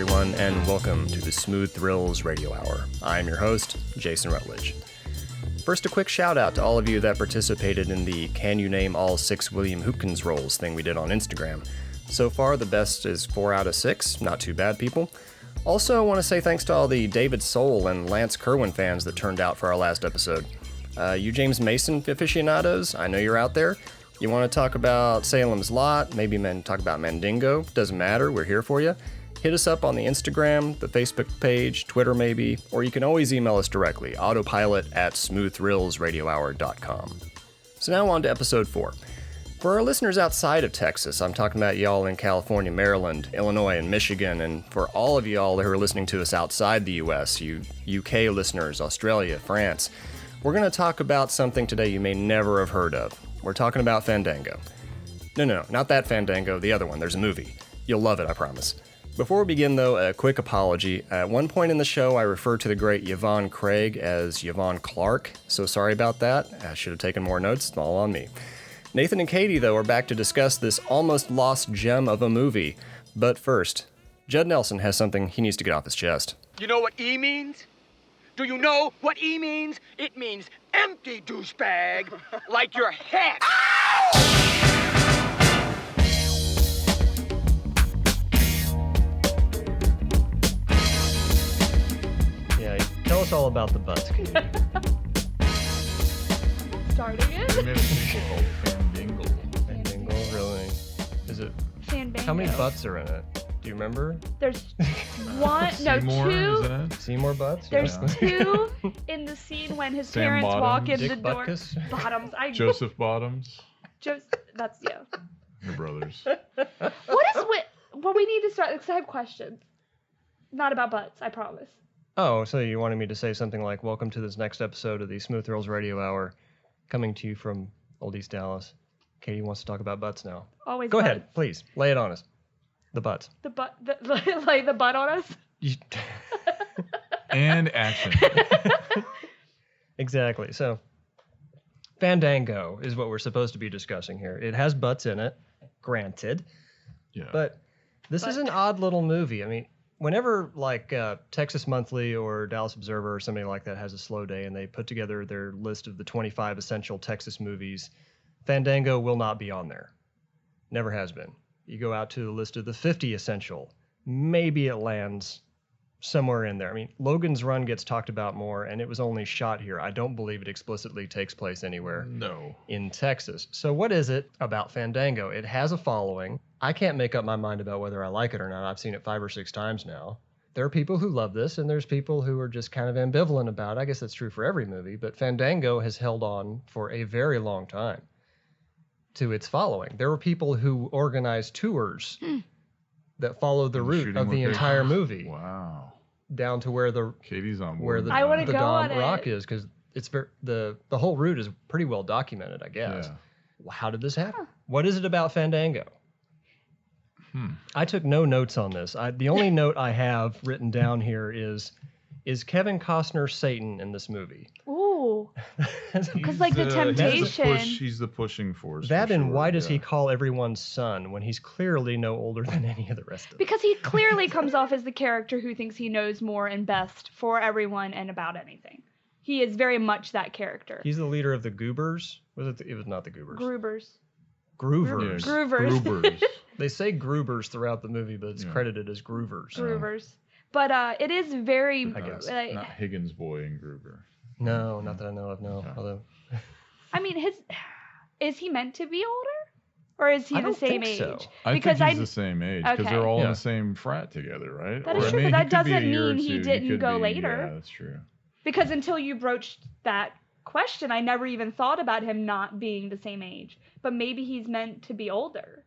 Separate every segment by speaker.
Speaker 1: everyone, and welcome to the Smooth Thrills Radio Hour. I'm your host, Jason Rutledge. First, a quick shout out to all of you that participated in the Can You Name All 6 William Hoopkins roles thing we did on Instagram. So far, the best is 4 out of 6. Not too bad, people. Also, I want to say thanks to all the David Soul and Lance Kerwin fans that turned out for our last episode. You James Mason aficionados, I know you're out there. You want to talk about Salem's Lot, maybe talk about Mandingo, doesn't matter, we're here for you. Hit us up on the Instagram, the Facebook page, Twitter maybe, or you can always email us directly, autopilot@smoochthrillsradiohour.com. So now on to episode 4. For our listeners outside of Texas, I'm talking about y'all in California, Maryland, Illinois, and Michigan, and for all of y'all who are listening to us outside the US, you UK listeners, Australia, France, we're going to talk about something today you may never have heard of. We're talking about Fandango. No, not that Fandango, the other one. There's a movie. You'll love it, I promise. Before we begin, though, a quick apology. At one point in the show, I referred to the great Yvonne Craig as Yvonne Clark, so sorry about that. I should have taken more notes. It's all on me. Nathan and Katie, though, are back to discuss this almost lost gem of a movie. But first, Judd Nelson has something he needs to get off his chest.
Speaker 2: You know what E means? Do you know what E means? It means empty, douchebag. Like your head.
Speaker 1: Yeah, tell us all about the butts, Katie.
Speaker 3: Starting it?
Speaker 4: They made a sequel called Fandango.
Speaker 1: Fandango, really? Is it?
Speaker 3: Fandango.
Speaker 1: How many butts are in it? Do you remember?
Speaker 3: There's one, no,
Speaker 4: Seymour,
Speaker 3: two.
Speaker 4: isn't it?
Speaker 1: Seymour butts?
Speaker 3: There's
Speaker 4: Yeah.
Speaker 3: two in the scene when his
Speaker 4: Sam
Speaker 3: parents
Speaker 4: Bottoms.
Speaker 3: walk in
Speaker 1: Dick
Speaker 3: the door.
Speaker 1: Butkus?
Speaker 3: Bottoms.
Speaker 4: Joseph Bottoms.
Speaker 3: That's yeah.
Speaker 4: Your brothers.
Speaker 3: What is with? Well, we need to start because I have questions. Not about butts, I promise.
Speaker 1: Oh, so you wanted me to say something like, welcome to this next episode of the Smooth Thrills Radio Hour, coming to you from Old East Dallas. Katie wants to talk about butts now.
Speaker 3: Always.
Speaker 1: Go
Speaker 3: butts.
Speaker 1: ahead, please. Lay it on us. The butts.
Speaker 3: The butt, like the butt on us.
Speaker 4: And action.
Speaker 1: Exactly. So, Fandango is what we're supposed to be discussing here. It has butts in it, granted.
Speaker 4: Yeah.
Speaker 1: But this is an odd little movie. I mean, whenever like Texas Monthly or Dallas Observer or somebody like that has a slow day and they put together their list of the 25 essential Texas movies, Fandango will not be on there. Never has been. You go out to the list of the 50 essential, maybe it lands somewhere in there. I mean, Logan's Run gets talked about more, and it was only shot here. I don't believe it explicitly takes place anywhere
Speaker 4: No.
Speaker 1: in Texas. So what is it about Fandango? It has a following. I can't make up my mind about whether I like it or not. I've seen it 5 or 6 times now. There are people who love this, and there's people who are just kind of ambivalent about it. I guess that's true for every movie, but Fandango has held on for a very long time to its following. There were people who organized tours that followed the
Speaker 4: And
Speaker 1: route
Speaker 4: shooting
Speaker 1: of the
Speaker 4: locations.
Speaker 1: entire movie
Speaker 4: Wow.
Speaker 1: down to where the
Speaker 4: Katie's on board.
Speaker 1: where the,
Speaker 4: with
Speaker 3: I wanna
Speaker 4: that.
Speaker 1: the
Speaker 3: go
Speaker 1: Dom
Speaker 3: on
Speaker 1: Rock
Speaker 3: it.
Speaker 1: is, because it's the whole route is pretty well documented, I guess.
Speaker 4: Yeah.
Speaker 1: How did this happen? What is it about Fandango?
Speaker 4: Hmm.
Speaker 1: I took no notes on this. The only note I have written down here is Kevin Costner Satan in this movie?
Speaker 3: Ooh, because
Speaker 4: He's,
Speaker 3: like the
Speaker 4: he's
Speaker 3: temptation.
Speaker 4: He's the pushing force.
Speaker 1: That
Speaker 4: for
Speaker 1: and
Speaker 4: sure,
Speaker 1: why does he
Speaker 4: yeah.
Speaker 1: call everyone son when he's clearly no older than any of the rest of them?
Speaker 3: Because he clearly comes off as the character who thinks he knows more and best for everyone and about anything. He is very much that character.
Speaker 1: He's the leader of the Goobers. It was not the Goobers.
Speaker 3: Groovers.
Speaker 1: Groovers.
Speaker 4: Yeah,
Speaker 3: Groovers.
Speaker 4: Groovers.
Speaker 1: They say Groovers throughout the movie, but it's
Speaker 4: Yeah.
Speaker 1: credited as Groovers.
Speaker 3: Groovers. But it is very.
Speaker 1: I guess.
Speaker 4: Not Higgins Boy and Gruber.
Speaker 1: No, not that I know of. No,
Speaker 4: Yeah.
Speaker 1: although
Speaker 3: I mean, is he meant to be older, or is he
Speaker 1: I
Speaker 3: the
Speaker 1: don't
Speaker 3: same
Speaker 1: think
Speaker 3: age?
Speaker 1: so.
Speaker 4: I
Speaker 3: Because
Speaker 4: think he's the same age because
Speaker 3: Okay.
Speaker 4: they're all in
Speaker 1: Yeah.
Speaker 4: the same frat together, right?
Speaker 3: That
Speaker 4: Or,
Speaker 3: is
Speaker 4: I
Speaker 3: true,
Speaker 4: mean,
Speaker 3: but
Speaker 4: he
Speaker 3: that
Speaker 4: could be a
Speaker 3: doesn't
Speaker 4: year or
Speaker 3: mean he
Speaker 4: two.
Speaker 3: didn't
Speaker 4: could
Speaker 3: go
Speaker 4: be-
Speaker 3: later.
Speaker 4: Yeah, that's true.
Speaker 3: Because until you broached that question, I never even thought about him not being the same age. But maybe he's meant to be older.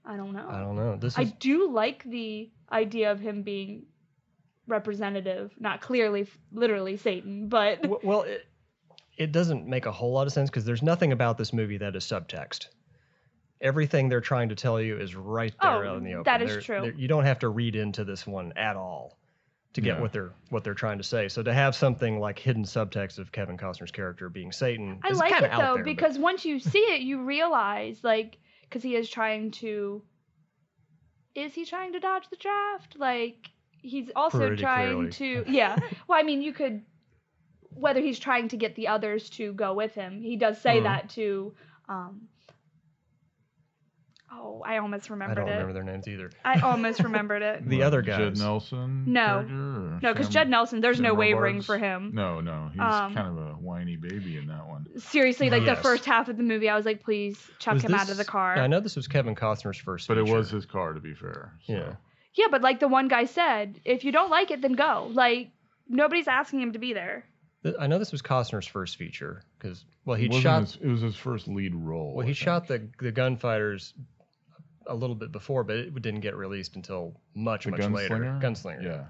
Speaker 3: I don't know.
Speaker 1: I don't know. This
Speaker 3: I
Speaker 1: is
Speaker 3: do like the idea of him being representative, not clearly, literally Satan, but
Speaker 1: well, it doesn't make a whole lot of sense because there's nothing about this movie that is subtext. Everything they're trying to tell you is right there
Speaker 3: Oh,
Speaker 1: out in the open.
Speaker 3: that is true.
Speaker 1: You don't have to read into this one at all to get
Speaker 4: Yeah.
Speaker 1: what they're trying to say. So to have something like hidden subtext of Kevin Costner's character being Satan,
Speaker 3: I
Speaker 1: is
Speaker 3: like
Speaker 1: kinda
Speaker 3: it
Speaker 1: out
Speaker 3: though
Speaker 1: there, but-
Speaker 3: because once you see it, you realize because he is trying to. Is he trying to dodge the draft? Like, he's also
Speaker 1: Pretty
Speaker 3: trying
Speaker 1: clearly.
Speaker 3: to, yeah. Well, I mean, you could, whether he's trying to get the others to go with him. He does say that to, I almost
Speaker 1: I
Speaker 3: remembered
Speaker 1: don't
Speaker 3: it.
Speaker 1: remember their names either.
Speaker 3: I almost remembered it.
Speaker 1: The
Speaker 4: What,
Speaker 1: other
Speaker 4: Judd
Speaker 1: guys.
Speaker 4: Nelson?
Speaker 3: No.
Speaker 4: character, or
Speaker 3: No, because
Speaker 4: Sam-
Speaker 3: Judd Nelson, there's
Speaker 4: Sam
Speaker 3: no wavering
Speaker 4: Robards?
Speaker 3: for him.
Speaker 4: No, he's kind of a whiny baby in that one.
Speaker 3: Seriously, like the
Speaker 1: Yes.
Speaker 3: first half of the movie, I was like, please chuck
Speaker 1: Was
Speaker 3: him out
Speaker 1: this-
Speaker 3: of the car.
Speaker 1: I know this was Kevin Costner's first
Speaker 4: But it
Speaker 1: feature.
Speaker 4: was his car, to be fair. So.
Speaker 1: Yeah.
Speaker 3: Yeah, but like the one guy said, if you don't like it, then go. Like, nobody's asking him to be there.
Speaker 1: I know this was Costner's first feature because, well,
Speaker 4: It was his first lead role.
Speaker 1: Well,
Speaker 4: I
Speaker 1: he
Speaker 4: think.
Speaker 1: shot the Gunfighters a little bit before, but it didn't get released until much
Speaker 4: The
Speaker 1: later.
Speaker 4: Gunslinger?
Speaker 1: Gunslinger.
Speaker 4: Yeah.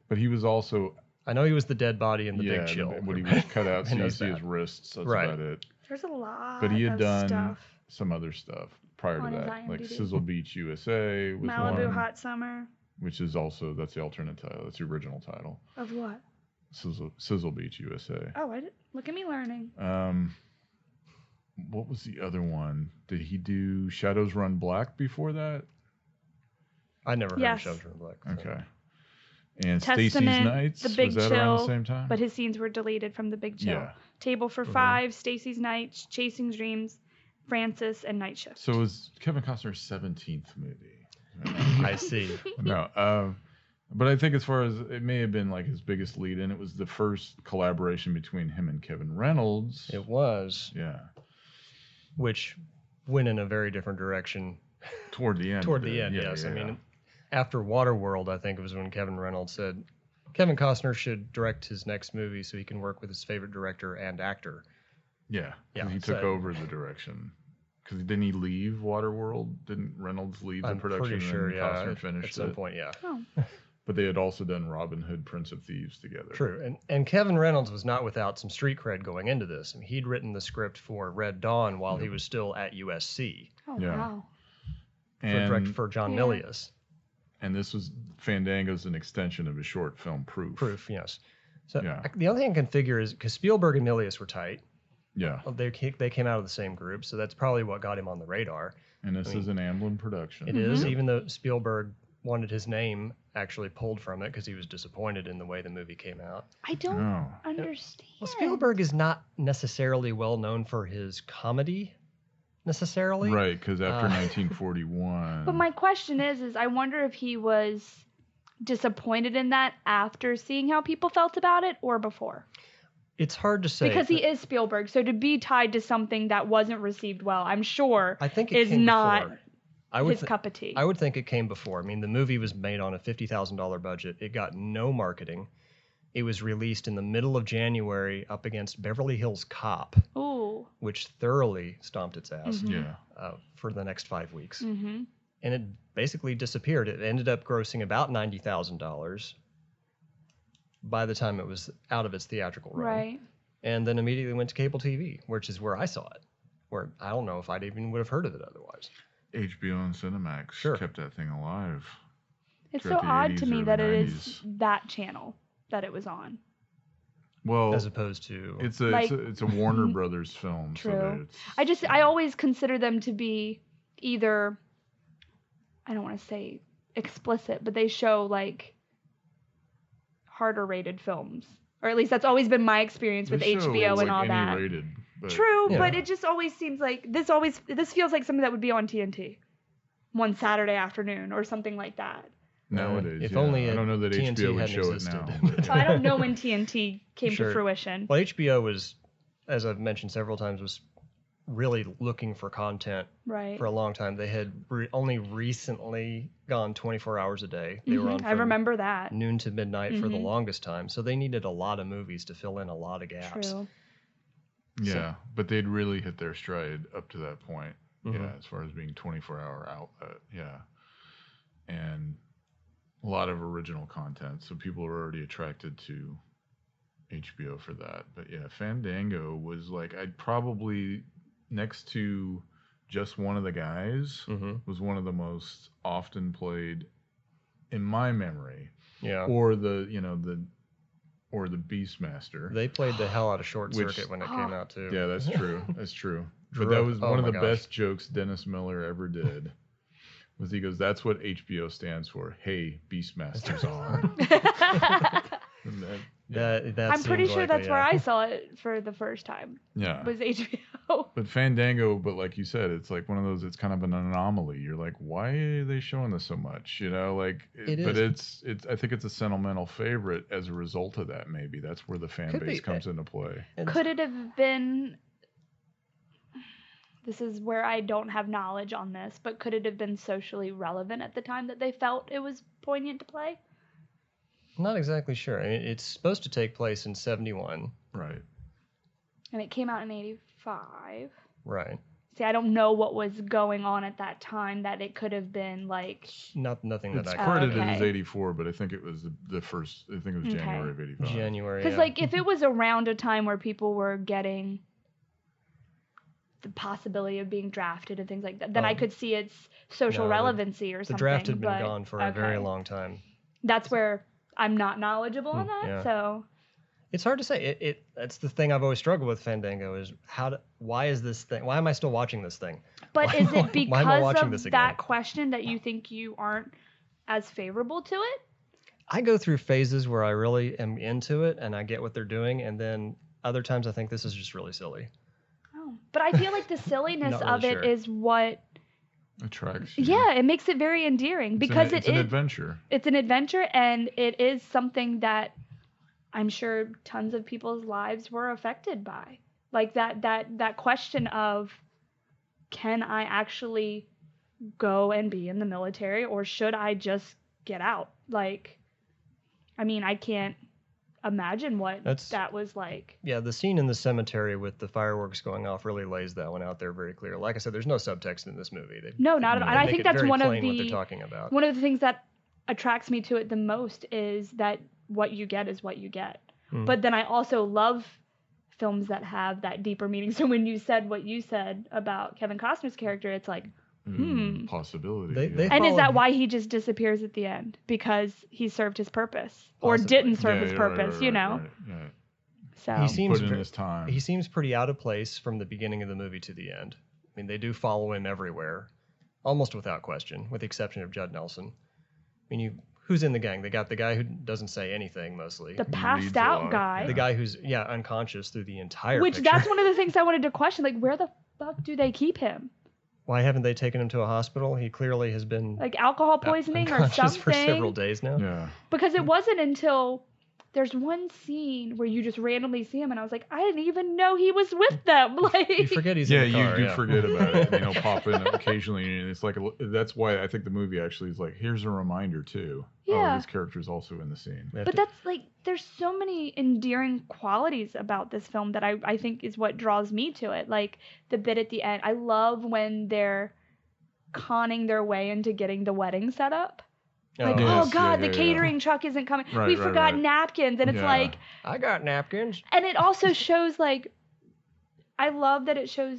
Speaker 4: But he was also
Speaker 1: I know he was the dead body in the
Speaker 4: yeah,
Speaker 1: Big Chill.
Speaker 4: when he was cut out,
Speaker 1: I
Speaker 4: so you
Speaker 1: know
Speaker 4: see his
Speaker 1: that.
Speaker 4: wrists. That's
Speaker 1: Right.
Speaker 4: about it.
Speaker 3: There's a lot
Speaker 4: But he had
Speaker 3: of
Speaker 4: done
Speaker 3: stuff.
Speaker 4: some other stuff prior to
Speaker 3: on his
Speaker 4: that, like
Speaker 3: IMDb.
Speaker 4: Sizzle Beach USA was
Speaker 3: Malibu
Speaker 4: one,
Speaker 3: Hot Summer.
Speaker 4: which is also that's the alternate title. That's the original title.
Speaker 3: Of what?
Speaker 4: Sizzle Beach USA.
Speaker 3: Oh, look at me learning.
Speaker 4: What was the other one? Did he do Shadows Run Black before that?
Speaker 1: I never heard
Speaker 3: Yes.
Speaker 1: of Shelter in Black. so-
Speaker 4: Okay. And Stacy's
Speaker 3: Testament,
Speaker 4: Nights,
Speaker 3: The Big
Speaker 4: was that around the
Speaker 3: Chill,
Speaker 4: same time?
Speaker 3: But his scenes were deleted from The Big Chill.
Speaker 4: Yeah.
Speaker 3: Table for Five, Stacy's Nights, Chasing Dreams, Francis, and Night Shift.
Speaker 4: So it was Kevin Costner's 17th movie.
Speaker 1: I see.
Speaker 4: No, but I think as far as it may have been like his biggest lead in, it was the first collaboration between him and Kevin Reynolds.
Speaker 1: It was,
Speaker 4: Yeah.
Speaker 1: which went in a very different direction
Speaker 4: Toward the end.
Speaker 1: toward
Speaker 4: it
Speaker 1: the
Speaker 4: did.
Speaker 1: end.
Speaker 4: Yeah,
Speaker 1: Yes, I
Speaker 4: yeah.
Speaker 1: mean, after Waterworld, I think it was when Kevin Reynolds said Kevin Costner should direct his next movie so he can work with his favorite director and actor.
Speaker 4: Yeah. 'Cause
Speaker 1: Yeah,
Speaker 4: he took
Speaker 1: so-
Speaker 4: over the direction. Because didn't he leave Waterworld? Didn't Reynolds leave the
Speaker 1: I'm
Speaker 4: production
Speaker 1: pretty sure,
Speaker 4: and
Speaker 1: yeah,
Speaker 4: Costner
Speaker 1: at
Speaker 4: finished
Speaker 1: some
Speaker 4: it?
Speaker 1: point, yeah.
Speaker 3: Oh,
Speaker 4: But they had also done Robin Hood, Prince of Thieves together.
Speaker 1: True, and Kevin Reynolds was not without some street cred going into this. I mean, he'd written the script for Red Dawn while he was still at USC
Speaker 3: oh
Speaker 4: Yeah.
Speaker 3: wow.
Speaker 1: for John
Speaker 3: Yeah.
Speaker 1: Milius.
Speaker 4: And this was Fandango's an extension of his short film Proof.
Speaker 1: Proof, yes. So
Speaker 4: Yeah.
Speaker 1: the only thing I can figure is because Spielberg and Milius were tight.
Speaker 4: Yeah.
Speaker 1: They came out of the same group, so that's probably what got him on the radar.
Speaker 4: And this is an Amblin production.
Speaker 1: It is, even though Spielberg wanted his name actually pulled from it because he was disappointed in the way the movie came out.
Speaker 3: I don't
Speaker 4: Oh.
Speaker 3: understand.
Speaker 1: Well, Spielberg is not necessarily well known for his comedy, necessarily.
Speaker 4: Right, because after 1941.
Speaker 3: But my question is I wonder if he was disappointed in that after seeing how people felt about it or before.
Speaker 1: It's hard to say.
Speaker 3: Because he is Spielberg, so to be tied to something that wasn't received well, I'm sure
Speaker 1: I think it
Speaker 3: is
Speaker 1: came
Speaker 3: not
Speaker 1: before. I would
Speaker 3: his cup of tea.
Speaker 1: I would think it came before. I mean, the movie was made on a $50,000 budget. It got no marketing. It was released in the middle of January up against Beverly Hills Cop,
Speaker 3: Ooh.
Speaker 1: which thoroughly stomped its ass
Speaker 4: Yeah.
Speaker 1: for the next 5 weeks.
Speaker 3: Mm-hmm.
Speaker 1: And it basically disappeared. It ended up grossing about $90,000 by the time it was out of its theatrical run.
Speaker 3: Right.
Speaker 1: And then immediately went to cable TV, which is where I saw it, where I don't know if I'd even would have heard of it otherwise.
Speaker 4: HBO and Cinemax
Speaker 1: Sure.
Speaker 4: kept that thing alive.
Speaker 3: It's so
Speaker 4: Throughout the
Speaker 3: odd to
Speaker 4: 80s,
Speaker 3: me
Speaker 4: early
Speaker 3: that it
Speaker 4: 90s.
Speaker 3: is that channel that it was on.
Speaker 4: Well,
Speaker 1: As opposed to
Speaker 4: it's a
Speaker 3: Like-
Speaker 4: it's a Warner Brothers film.
Speaker 3: True.
Speaker 4: So that it's,
Speaker 3: I always consider them to be either, I don't want to say explicit, but they show like harder rated films. Or at least that's always been my experience with
Speaker 4: they show,
Speaker 3: HBO and
Speaker 4: like,
Speaker 3: all
Speaker 4: any
Speaker 3: that.
Speaker 4: Rated, but
Speaker 3: True,
Speaker 1: Yeah.
Speaker 3: but it just always seems like this feels like something that would be on TNT one Saturday afternoon or something like that.
Speaker 4: Nowadays,
Speaker 1: if
Speaker 4: yeah.
Speaker 1: only
Speaker 4: I don't know that
Speaker 1: TNT
Speaker 4: HBO would
Speaker 1: hadn't
Speaker 4: show
Speaker 1: existed.
Speaker 4: it now.
Speaker 3: So I don't know when TNT came
Speaker 1: Sure.
Speaker 3: to fruition.
Speaker 1: Well, HBO was, as I've mentioned several times, was really looking for content
Speaker 3: Right.
Speaker 1: for a long time. They had only recently gone 24 hours a day. They were on
Speaker 3: I
Speaker 1: from
Speaker 3: remember that.
Speaker 1: noon to midnight for the
Speaker 3: Mhm.
Speaker 1: longest time, so they needed a lot of movies to fill in a lot of gaps.
Speaker 3: True.
Speaker 4: Yeah, but they'd really hit their stride up to that point.
Speaker 1: Mhm.
Speaker 4: Yeah, as far as being 24-hour outlet. Yeah, and a lot of original content, so people were already attracted to HBO for that. But yeah, Fandango was like I'd probably next to Just One of the Guys
Speaker 1: Mhm.
Speaker 4: was one of the most often played in my memory,
Speaker 1: Yeah.
Speaker 4: or the Beastmaster.
Speaker 1: They played the hell out of Short
Speaker 4: Which-
Speaker 1: Circuit when it came out too.
Speaker 4: Yeah, that's true. That's true. But
Speaker 1: Drew
Speaker 4: that
Speaker 1: up-
Speaker 4: was
Speaker 1: oh
Speaker 4: one of
Speaker 1: my
Speaker 4: the
Speaker 1: gosh.
Speaker 4: best jokes Dennis Miller ever did. He goes, that's what HBO stands for. Hey, Beastmaster's on. And that
Speaker 3: I'm pretty
Speaker 4: seems
Speaker 3: sure
Speaker 4: like
Speaker 3: that's where I saw it for the first time.
Speaker 4: Yeah.
Speaker 3: Was HBO.
Speaker 4: But Fandango, but like you said, it's like one of those, it's kind of an anomaly. You're like, why are they showing this so much? You know, like, but it's, I think it's a sentimental favorite as a result of that, maybe. That's where the fan base comes into play.
Speaker 3: Could it have been, this is where I don't have knowledge on this, but could it have been socially relevant at the time that they felt it was poignant to play?
Speaker 1: I'm not exactly sure. I mean, it's supposed to take place in 71.
Speaker 4: Right.
Speaker 3: And it came out in 85.
Speaker 1: Right.
Speaker 3: See, I don't know what was going on at that time that it could have been like.
Speaker 1: Nothing that
Speaker 4: it's
Speaker 1: I
Speaker 4: credited as 84, but I think it was the first. I think it was January of 85.
Speaker 1: January.
Speaker 3: Because like if it was around a time where people were getting the possibility of being drafted and things like that, then I could see its social relevancy or something.
Speaker 1: The draft had been gone for a very long time.
Speaker 3: That's where I'm not knowledgeable on that, so.
Speaker 1: It's hard to say. That's the thing I've always struggled with Fandango is why is this thing? Why am I still watching this thing?
Speaker 3: But is it because of
Speaker 1: that
Speaker 3: that question that you think you aren't as favorable to it?
Speaker 1: I go through phases where I really am into it and I get what they're doing, and then other times I think this is just really silly.
Speaker 3: Oh, but I feel like the silliness of it is what
Speaker 4: attracts you.
Speaker 3: Yeah, it makes it very endearing because
Speaker 4: it's an adventure.
Speaker 3: It's an adventure, and it is something that I'm sure tons of people's lives were affected by. Like that question of, can I actually go and be in the military, or should I just get out? Like, I mean, I can't imagine what that was like.
Speaker 1: Yeah, the scene in the cemetery with the fireworks going off really lays that one out there very clear. Like I said, there's no subtext in this movie.
Speaker 3: No, not at all. And I think that's one of
Speaker 1: what they're talking about.
Speaker 3: One of the things that attracts me to it the most is that what you get is what you get. But then I also love films that have that deeper meaning. So when you said what you said about Kevin Costner's character, it's like,
Speaker 4: possibility.
Speaker 3: And is that why he just disappears at the end? Because he served his purpose, or didn't serve his purpose, you know?
Speaker 4: Right.
Speaker 3: So
Speaker 1: he seems
Speaker 4: put in his time.
Speaker 1: He seems pretty out of place from the beginning of the movie to the end. I mean, they do follow him everywhere, almost without question, with the exception of Judd Nelson. I mean, who's in the gang? They got the guy who doesn't say anything mostly.
Speaker 3: The passed out guy.
Speaker 1: The guy who's unconscious through the entire
Speaker 3: Which
Speaker 1: picture.
Speaker 3: That's one of the things I wanted to question. Like, where the fuck do they keep him?
Speaker 1: Why haven't they taken him to a hospital? He clearly has been
Speaker 3: like alcohol poisoning or something
Speaker 1: for several days now.
Speaker 4: Yeah.
Speaker 3: Because it wasn't until there's one scene where you just randomly see him, and I was like, I didn't even know he was with them. Like,
Speaker 1: you forget he's in the car.
Speaker 4: You do forget about it. And he'll pop in occasionally, and it's like that's why I think the movie actually is like, here's a reminder too.
Speaker 3: Yeah.
Speaker 4: Oh, this character's also in the scene.
Speaker 3: But that's like, there's so many endearing qualities about this film that I think is what draws me to it. Like the bit at the end, I love when they're conning their way into getting the wedding set up. Like, the catering truck isn't coming. We forgot napkins. And it's like,
Speaker 1: I got napkins.
Speaker 3: And it also shows, like, I love that it shows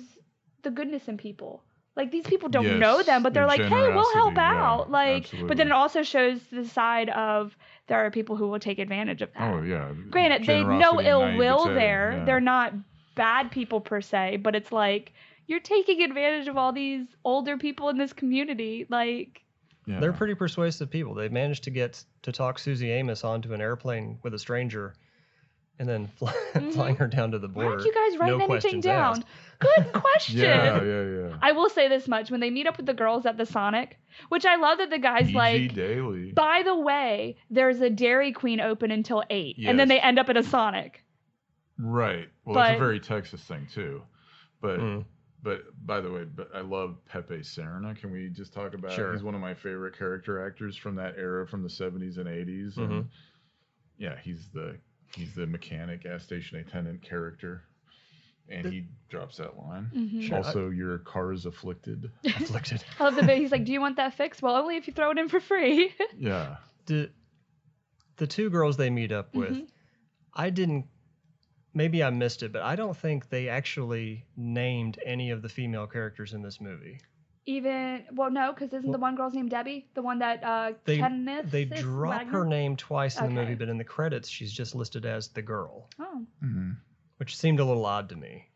Speaker 3: the goodness in people. Like, these people don't know them, but they're like, hey, we'll help out. Like, absolutely. But then it also shows the side of there are people who will take advantage of that.
Speaker 4: Oh, yeah.
Speaker 3: Granted, they no ill will there. Yeah. They're not bad people per se, but it's like, you're taking advantage of all these older people in this community. Like,
Speaker 1: yeah. They're pretty persuasive people. They managed to talk Susie Amos onto an airplane with a stranger and then flying her down to the border.
Speaker 3: Why aren't you guys writing anything down? Good question.
Speaker 4: Yeah.
Speaker 3: I will say this much. When they meet up with the girls at the Sonic, which I love that the guy's like,
Speaker 4: Daily.
Speaker 3: By the way, there's a Dairy Queen open until 8. Yes. And then they end up at a Sonic.
Speaker 4: Right. Well, it's a very Texas thing, too. But by the way, I love Pepe Serna. Can we just talk about?
Speaker 1: Sure.
Speaker 4: He's one of my favorite character actors from that era, from the 70s and 80s. And yeah, he's the mechanic, gas station attendant character, and he drops that line. Sure. Also, your car is afflicted.
Speaker 1: Afflicted.
Speaker 3: I love the bit. He's like, "Do you want that fixed? Well, only if you throw it in for free."
Speaker 4: Yeah.
Speaker 1: The two girls they meet up with, I didn't. Maybe I missed it, but I don't think they actually named any of the female characters in this movie.
Speaker 3: No, because isn't the one girl's name Debbie? The one that Kenneth?
Speaker 1: They drop her name twice in the movie, but in the credits, she's just listed as the girl.
Speaker 3: Oh.
Speaker 1: Which seemed a little odd to me.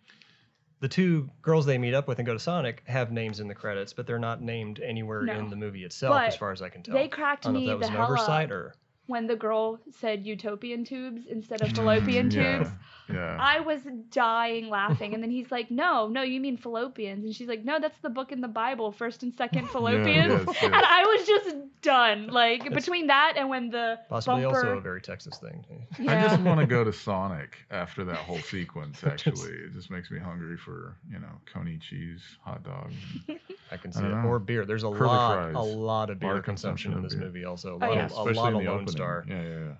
Speaker 1: the two girls they meet up with and go to Sonic have names in the credits, but they're not named anywhere
Speaker 3: No.
Speaker 1: in the movie itself,
Speaker 3: But
Speaker 1: as far as I can tell.
Speaker 3: they cracked
Speaker 1: I don't know
Speaker 3: me
Speaker 1: if that was
Speaker 3: the
Speaker 1: an
Speaker 3: hell
Speaker 1: oversight
Speaker 3: up.
Speaker 1: or.
Speaker 3: When the girl said utopian tubes instead of fallopian tubes,
Speaker 4: Yeah.
Speaker 3: I was dying laughing. And then he's like, no, you mean fallopians. And she's like, no, that's the book in the Bible, 1st and 2nd fallopians.
Speaker 4: yes.
Speaker 3: And I was just done. Like, between that and when the
Speaker 1: Possibly
Speaker 3: bumper...
Speaker 1: also a very Texas thing.
Speaker 3: Yeah.
Speaker 4: I just want to go to Sonic after that whole sequence, actually. It just makes me hungry for, coney cheese, hot dog.
Speaker 1: I can see it.
Speaker 4: know.
Speaker 1: Or beer. There's a
Speaker 4: Curly
Speaker 1: lot
Speaker 4: fries.
Speaker 1: of beer
Speaker 4: Bar
Speaker 1: consumption in
Speaker 4: consumption
Speaker 1: this
Speaker 4: of beer.
Speaker 1: movie also.
Speaker 3: Oh, yeah.
Speaker 1: A
Speaker 4: Especially
Speaker 1: lot
Speaker 4: in
Speaker 1: of
Speaker 4: the
Speaker 1: Lone
Speaker 4: opening.
Speaker 1: Star.
Speaker 4: Yeah.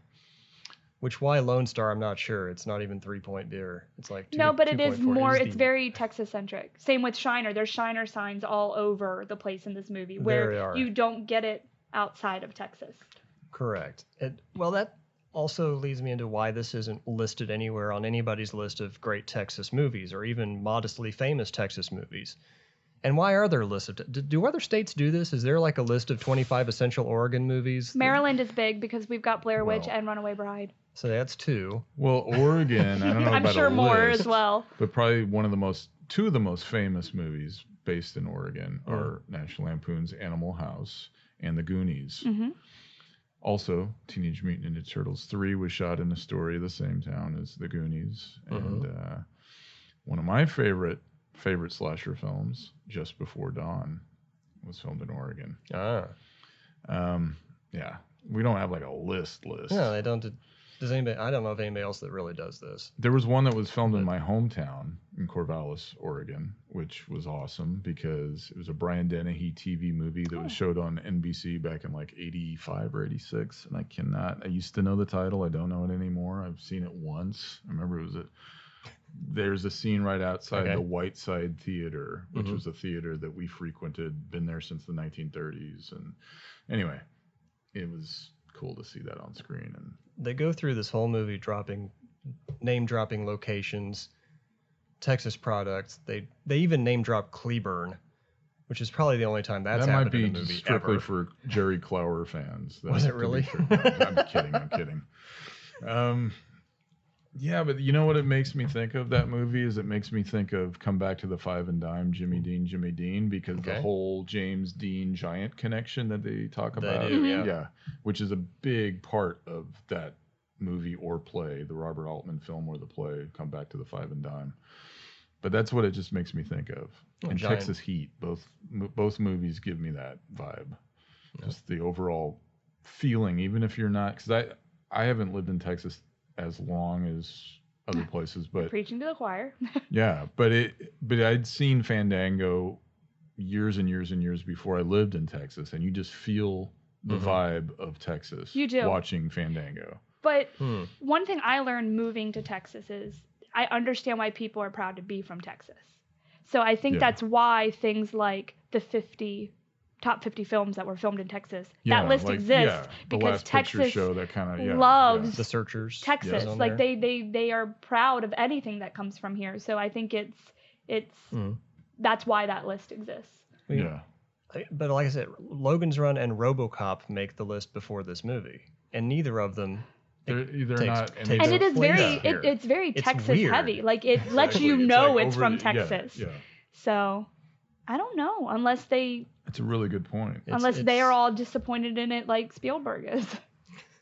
Speaker 1: Which, why Lone Star, I'm not sure. It's not even 3-point beer. It's like
Speaker 3: No, but it is
Speaker 1: 2.4.
Speaker 3: more,
Speaker 1: It
Speaker 3: it's very Texas-centric. Same with Shiner. There's Shiner signs all over the place in this movie
Speaker 1: There they
Speaker 3: where
Speaker 1: are.
Speaker 3: you don't get it outside of Texas.
Speaker 1: Correct. Well, that also leads me into why this isn't listed anywhere on anybody's list of great Texas movies or even modestly famous Texas movies. And why are there lists of... Do other states do this? Is there like a list of 25 essential Oregon movies?
Speaker 3: Maryland is big because we've got Blair Witch
Speaker 4: Well,
Speaker 3: and Runaway Bride.
Speaker 1: So that's 2.
Speaker 4: Well, Oregon, I don't know
Speaker 3: I'm
Speaker 4: about
Speaker 3: sure
Speaker 4: a
Speaker 3: more
Speaker 4: list,
Speaker 3: as well.
Speaker 4: but probably two of the most famous movies based in Oregon are National Lampoon's Animal House and The Goonies.
Speaker 3: Mm-hmm.
Speaker 4: Also, Teenage Mutant Ninja Turtles 3 was shot in Astoria, the same town as The Goonies. And one of my favorite slasher films, Just Before Dawn, was filmed in Oregon. Yeah, we don't have like a list.
Speaker 1: No, they don't. Does anybody? I don't know of anybody else that really does this.
Speaker 4: There was one that was filmed in my hometown in Corvallis, Oregon, which was awesome because it was a Brian Dennehy TV movie that was showed on NBC back in like 85 or 86. And I used to know the title. I don't know it anymore. I've seen it once. I remember there's a scene right outside the Whiteside Theater, which was a theater that we frequented, been there since the 1930s. And anyway, it was cool to see that on screen. And
Speaker 1: they go through this whole movie name dropping locations, Texas products. They even name drop Cleburne, which is probably the only time that's happened in a movie
Speaker 4: might be strictly
Speaker 1: ever.
Speaker 4: for Jerry Clower fans.
Speaker 1: Was it really?
Speaker 4: I'm kidding. Yeah, but you know what it makes me think of, that movie, is it makes me think of Come Back to the Five and Dime, Jimmy Dean, because the whole James Dean Giant connection that they talk about.
Speaker 1: They do, yeah.
Speaker 4: Which is a big part of that movie or play, the Robert Altman film or the play, Come Back to the Five and Dime. But that's what it just makes me think of. And
Speaker 1: Giant.
Speaker 4: Texas Heat, both movies give me that vibe. Yeah. Just the overall feeling, even if you're not, because I haven't lived in Texas as long as other places, but
Speaker 3: preaching to the choir.
Speaker 4: Yeah, but I'd seen Fandango years and years and years before I lived in Texas, and you just feel the vibe of Texas.
Speaker 3: You do.
Speaker 4: Watching Fandango.
Speaker 3: But one thing I learned moving to Texas is I understand why people are proud to be from Texas. So I think that's why things like the top 50 films that were filmed in Texas, that list exists because Texas
Speaker 4: show that
Speaker 3: loves
Speaker 1: The Searchers,
Speaker 3: Texas. Like they are proud of anything that comes from here. So I think it's that's why that list exists.
Speaker 4: Yeah.
Speaker 1: But like I said, Logan's Run and RoboCop make the list before this movie, and neither of them.
Speaker 4: They're not,
Speaker 3: and it is it's very Texas
Speaker 1: weird.
Speaker 3: heavy. Like it lets you know it's from Texas.
Speaker 4: Yeah.
Speaker 3: So I don't know unless they.
Speaker 4: That's a really good point.
Speaker 3: Unless they are all disappointed in it like Spielberg is,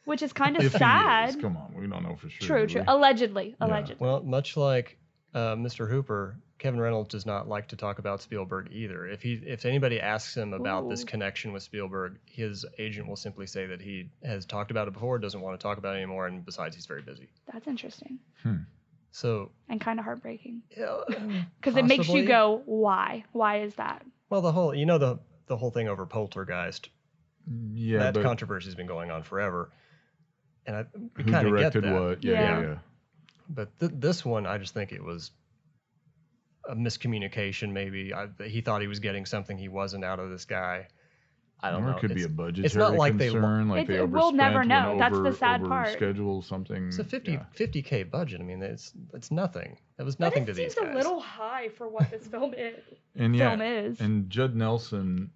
Speaker 3: which is kind of
Speaker 4: If he
Speaker 3: sad.
Speaker 4: is, come on, we don't know for sure.
Speaker 3: True. Allegedly.
Speaker 1: Well, much like Mr. Hooper, Kevin Reynolds does not like to talk about Spielberg either. If anybody asks him about this connection with Spielberg, his agent will simply say that he has talked about it before, doesn't want to talk about it anymore, and besides, he's very busy.
Speaker 3: That's interesting.
Speaker 1: So.
Speaker 3: And kind of heartbreaking. Because it makes you go, why? Why is that?
Speaker 1: Well, the whole thing over Poltergeist.
Speaker 4: Yeah,
Speaker 1: that controversy has been going on forever, and we
Speaker 4: who
Speaker 1: kind of get
Speaker 4: directed
Speaker 1: that.
Speaker 4: what? Yeah.
Speaker 1: But this one, I just think it was a miscommunication. Maybe he thought he was getting something he wasn't out of this guy. I don't know.
Speaker 4: It could be a budgetary
Speaker 1: it's not like
Speaker 4: concern, like they overspent.
Speaker 3: We'll never know. That's the sad
Speaker 4: over
Speaker 3: part.
Speaker 4: Schedule something.
Speaker 1: It's a $50K budget. I mean, it's nothing. It was nothing to these guys.
Speaker 3: It seems a little high for what this film is.
Speaker 4: And Judd Nelson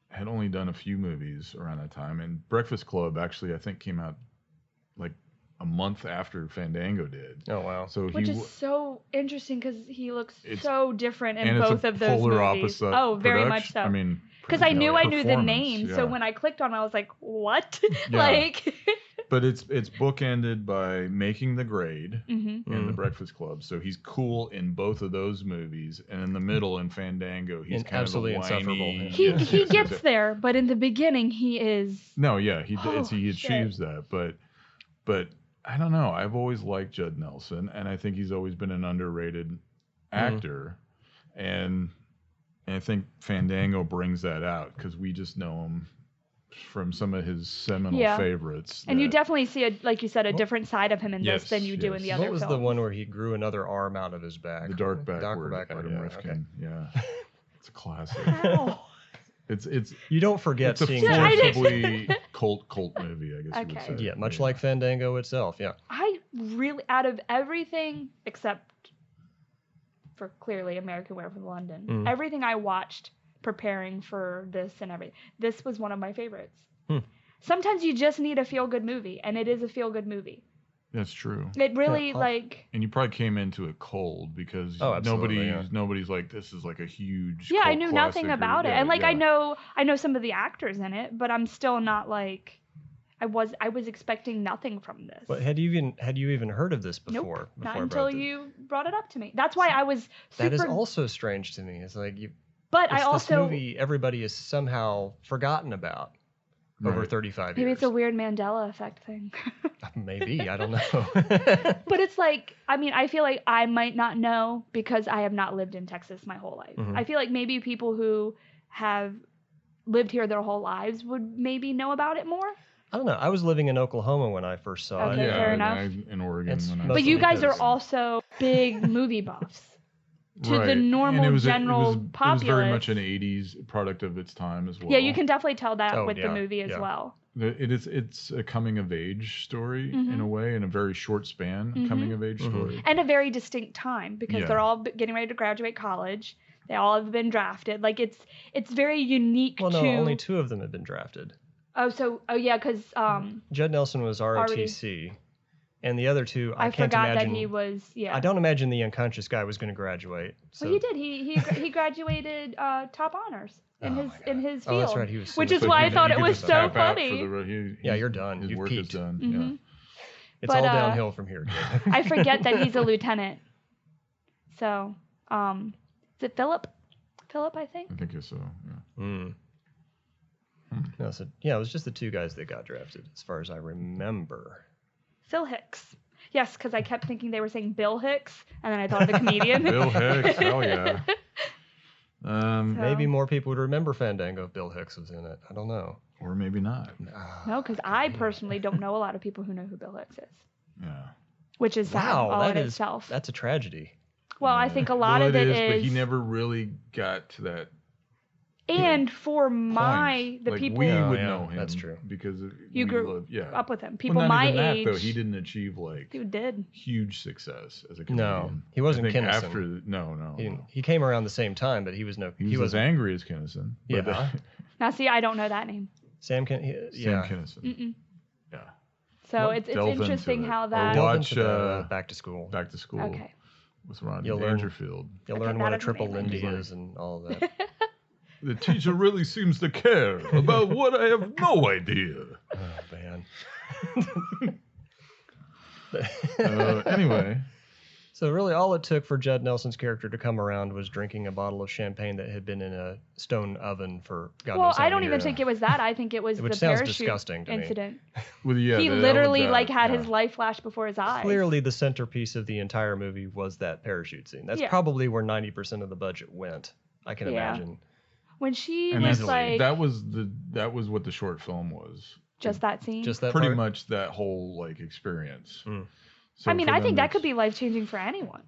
Speaker 4: had only done a few movies around that time, and Breakfast Club actually I think came out like a month after Fandango did.
Speaker 1: Oh wow.
Speaker 4: So
Speaker 3: Which is so interesting because he looks
Speaker 4: It's-
Speaker 3: so different in
Speaker 4: and
Speaker 3: both
Speaker 4: it's a
Speaker 3: of those
Speaker 4: polar
Speaker 3: movies.
Speaker 4: opposite.
Speaker 3: Oh, very much so.
Speaker 4: I mean,
Speaker 3: because I knew I knew the
Speaker 4: performance,
Speaker 3: name, so
Speaker 4: yeah.
Speaker 3: when I clicked on it, I was like, "What?"
Speaker 4: Yeah.
Speaker 3: Like.
Speaker 4: But it's bookended by Making the Grade
Speaker 3: Mm-hmm.
Speaker 4: and The Breakfast Club. So he's cool in both of those movies, and in the middle in Fandango, he's
Speaker 1: And
Speaker 4: kind
Speaker 1: absolutely
Speaker 4: of a whiny.
Speaker 1: insufferable.
Speaker 3: He
Speaker 4: Yes,
Speaker 3: he
Speaker 4: yes,
Speaker 3: gets
Speaker 4: yes.
Speaker 3: there, but in the beginning he is.
Speaker 4: No, yeah, he
Speaker 3: Oh,
Speaker 4: he
Speaker 3: shit.
Speaker 4: achieves that, but I don't know. I've always liked Judd Nelson, and I think he's always been an underrated actor, and I think Fandango brings that out because we just know him from some of his seminal
Speaker 3: Yeah.
Speaker 4: favorites.
Speaker 3: And you
Speaker 4: that-
Speaker 3: definitely see like you said, a different side of him in
Speaker 4: Yes,
Speaker 3: this than you do in the
Speaker 4: yes.
Speaker 3: other
Speaker 1: What was
Speaker 3: films.
Speaker 1: the one where he grew another arm out of his back?
Speaker 4: The Dark
Speaker 1: Darker
Speaker 4: Backward,
Speaker 1: Backward,
Speaker 4: Adam
Speaker 1: yeah,
Speaker 4: Rifkin. Yeah, it's a classic.
Speaker 3: How?
Speaker 4: It's
Speaker 1: You don't forget
Speaker 4: it's a
Speaker 1: seeing
Speaker 3: Yeah, I
Speaker 1: that.
Speaker 3: didn't-
Speaker 4: forcibly cult movie, I guess you
Speaker 3: Okay.
Speaker 4: would say.
Speaker 1: Yeah, much like Fandango itself. Yeah.
Speaker 3: I really, out of everything except for clearly American Werewolf in London, everything I watched preparing for this and everything, this was one of my favorites. Sometimes you just need a feel-good movie, and it is a feel-good movie.
Speaker 4: That's true.
Speaker 3: It really
Speaker 1: Yeah,
Speaker 3: like.
Speaker 4: And you probably came into it cold because
Speaker 1: Oh, absolutely,
Speaker 4: nobody's like, this is like a huge
Speaker 3: Yeah, I
Speaker 4: cult
Speaker 3: knew
Speaker 4: classic
Speaker 3: nothing
Speaker 4: or-
Speaker 3: about it,
Speaker 4: yeah,
Speaker 3: and like
Speaker 4: yeah.
Speaker 3: I know some of the actors in it, but I'm still not like. I was expecting nothing from this.
Speaker 1: But had you even heard of this
Speaker 3: Nope,
Speaker 1: before?
Speaker 3: not
Speaker 1: I
Speaker 3: until
Speaker 1: brought it?
Speaker 3: you brought it up to me. That's why I was super.
Speaker 1: That is also strange to me. It's like you.
Speaker 3: But
Speaker 1: It's
Speaker 3: I also
Speaker 1: this movie everybody is somehow forgotten about over
Speaker 4: Right.
Speaker 1: 35
Speaker 3: maybe
Speaker 1: years.
Speaker 3: it's a weird Mandela effect thing.
Speaker 1: Maybe, I don't know.
Speaker 3: But it's like, I mean, I feel like I might not know because I have not lived in Texas my whole life.
Speaker 1: Mhm.
Speaker 3: I feel like maybe people who have lived here their whole lives would maybe know about it more.
Speaker 1: I don't know. I was living in Oklahoma when I first saw
Speaker 3: Okay,
Speaker 1: it.
Speaker 4: yeah,
Speaker 3: fair
Speaker 4: and
Speaker 3: enough.
Speaker 4: in Oregon.
Speaker 1: It's
Speaker 4: when I
Speaker 1: mostly
Speaker 3: But you guys are
Speaker 1: because-
Speaker 3: also big movie buffs. To the
Speaker 4: Right.
Speaker 3: normal
Speaker 4: And it was
Speaker 3: general
Speaker 4: it was very much
Speaker 3: populace.
Speaker 4: an 80s product of its time as well.
Speaker 3: Yeah, you can definitely tell that
Speaker 1: Oh,
Speaker 3: with the
Speaker 1: yeah,
Speaker 3: movie as
Speaker 1: yeah.
Speaker 3: well.
Speaker 4: It's a coming of age story
Speaker 3: Mhm.
Speaker 4: in a way, in a very short span
Speaker 3: Mhm.
Speaker 4: coming of age
Speaker 1: Mhm.
Speaker 4: story.
Speaker 3: And a very distinct time because
Speaker 4: Yeah.
Speaker 3: they're all getting ready to graduate college. They all have been drafted. Like it's very unique
Speaker 1: Well, no,
Speaker 3: to.
Speaker 1: only 2 of them had been drafted.
Speaker 3: Oh yeah, because
Speaker 1: Judd Nelson was ROTC, and the other 2, I can't
Speaker 3: forgot
Speaker 1: imagine.
Speaker 3: that he was. Yeah.
Speaker 1: I don't imagine the unconscious guy was going to graduate. So.
Speaker 3: Well, he did. He graduated top honors in
Speaker 1: Oh
Speaker 3: his
Speaker 1: my God.
Speaker 3: in his
Speaker 1: Oh,
Speaker 3: field.
Speaker 1: that's right, he was so
Speaker 3: which is
Speaker 1: good.
Speaker 3: why I
Speaker 4: you
Speaker 3: thought
Speaker 4: could
Speaker 3: it was
Speaker 4: just
Speaker 3: so
Speaker 4: tap out for
Speaker 3: funny.
Speaker 1: Yeah, you're done.
Speaker 4: His
Speaker 1: You've
Speaker 4: work
Speaker 1: peaked.
Speaker 4: is done.
Speaker 3: Mhm.
Speaker 1: It's
Speaker 3: But,
Speaker 1: all downhill from here, kid.
Speaker 3: I forget that he's a lieutenant. So, is it Philip? Philip, I think.
Speaker 4: I think so. Yeah.
Speaker 1: Mm. No, so yeah, it was just the 2 guys that got drafted, as far as I remember.
Speaker 3: Phil Hicks. Yes, because I kept thinking they were saying Bill Hicks, and then I thought of the comedian.
Speaker 4: Bill Hicks, hell yeah.
Speaker 1: Maybe
Speaker 3: So-
Speaker 1: more people would remember Fandango if Bill Hicks was in it. I don't know.
Speaker 4: Or maybe not.
Speaker 3: No, because I personally don't know a lot of people who know who Bill Hicks is,
Speaker 4: Yeah.
Speaker 3: which is sad
Speaker 1: Wow,
Speaker 3: all
Speaker 1: that
Speaker 3: in
Speaker 1: is
Speaker 3: itself.
Speaker 1: that's a tragedy.
Speaker 3: Well, I think a lot
Speaker 4: Well,
Speaker 3: of it
Speaker 4: but
Speaker 3: is,
Speaker 4: he never really got to that
Speaker 3: and for
Speaker 4: point.
Speaker 3: the
Speaker 4: Like,
Speaker 3: people
Speaker 4: we
Speaker 1: Oh,
Speaker 4: would
Speaker 1: yeah,
Speaker 4: know him.
Speaker 1: that's true.
Speaker 4: Because
Speaker 3: you
Speaker 4: we
Speaker 3: grew
Speaker 4: lived, yeah.
Speaker 3: up with him,
Speaker 4: Well,
Speaker 3: people
Speaker 4: not
Speaker 3: my
Speaker 4: even
Speaker 3: age,
Speaker 4: that, though. He didn't achieve like
Speaker 3: who did.
Speaker 4: huge success as a
Speaker 1: No,
Speaker 4: comedian.
Speaker 1: he wasn't
Speaker 4: I think
Speaker 1: Kinison.
Speaker 4: after no.
Speaker 1: He came around the same time, but he was no.
Speaker 4: He was as angry as Kinison.
Speaker 1: Yeah.
Speaker 4: But,
Speaker 3: Now, see, I don't know that name.
Speaker 1: Sam Kin.
Speaker 4: Sam
Speaker 1: Yeah.
Speaker 4: Kinison.
Speaker 3: Mm-mm.
Speaker 4: Yeah.
Speaker 3: So
Speaker 4: Well,
Speaker 3: it's
Speaker 4: delve into
Speaker 3: interesting
Speaker 4: it.
Speaker 3: how
Speaker 4: Or
Speaker 3: that.
Speaker 1: Delve
Speaker 4: watch,
Speaker 1: into that, Back to School.
Speaker 4: Back to School
Speaker 3: Okay.
Speaker 4: with Rodney
Speaker 1: You'll learn-
Speaker 4: Dangerfield.
Speaker 1: You'll
Speaker 3: Okay,
Speaker 1: learn
Speaker 3: that
Speaker 1: what a
Speaker 3: is
Speaker 1: triple
Speaker 3: amazing.
Speaker 1: Lindy
Speaker 4: Right.
Speaker 1: is and all of that.
Speaker 4: The teacher really seems to care about what I have no idea.
Speaker 1: Oh man.
Speaker 4: Anyway,
Speaker 1: So really, all it took for Judd Nelson's character to come around was drinking a bottle of champagne that had been in a stone oven for God
Speaker 3: Well,
Speaker 1: knows how
Speaker 3: I don't
Speaker 1: many
Speaker 3: even
Speaker 1: years.
Speaker 3: think it was that. I think it was
Speaker 1: Which
Speaker 3: the
Speaker 1: sounds
Speaker 3: parachute
Speaker 1: disgusting to me.
Speaker 3: incident.
Speaker 4: well, yeah,
Speaker 3: He
Speaker 4: that-
Speaker 3: literally
Speaker 4: that-
Speaker 3: like had
Speaker 4: yeah.
Speaker 3: his life flash before his eyes.
Speaker 1: Clearly, the centerpiece of the entire movie was that parachute scene. That's
Speaker 3: Yeah.
Speaker 1: probably where 90% of the budget went. I can
Speaker 3: Yeah.
Speaker 1: imagine.
Speaker 3: When she
Speaker 4: And
Speaker 3: was
Speaker 1: that's-
Speaker 3: like
Speaker 4: that was what the short film was.
Speaker 3: just that scene.
Speaker 1: Just that
Speaker 4: Pretty
Speaker 1: part?
Speaker 4: much that whole like experience.
Speaker 1: Mm.
Speaker 4: So
Speaker 3: I mean,
Speaker 4: for
Speaker 3: I
Speaker 4: them,
Speaker 3: think that could
Speaker 4: it's-
Speaker 3: be life changing for anyone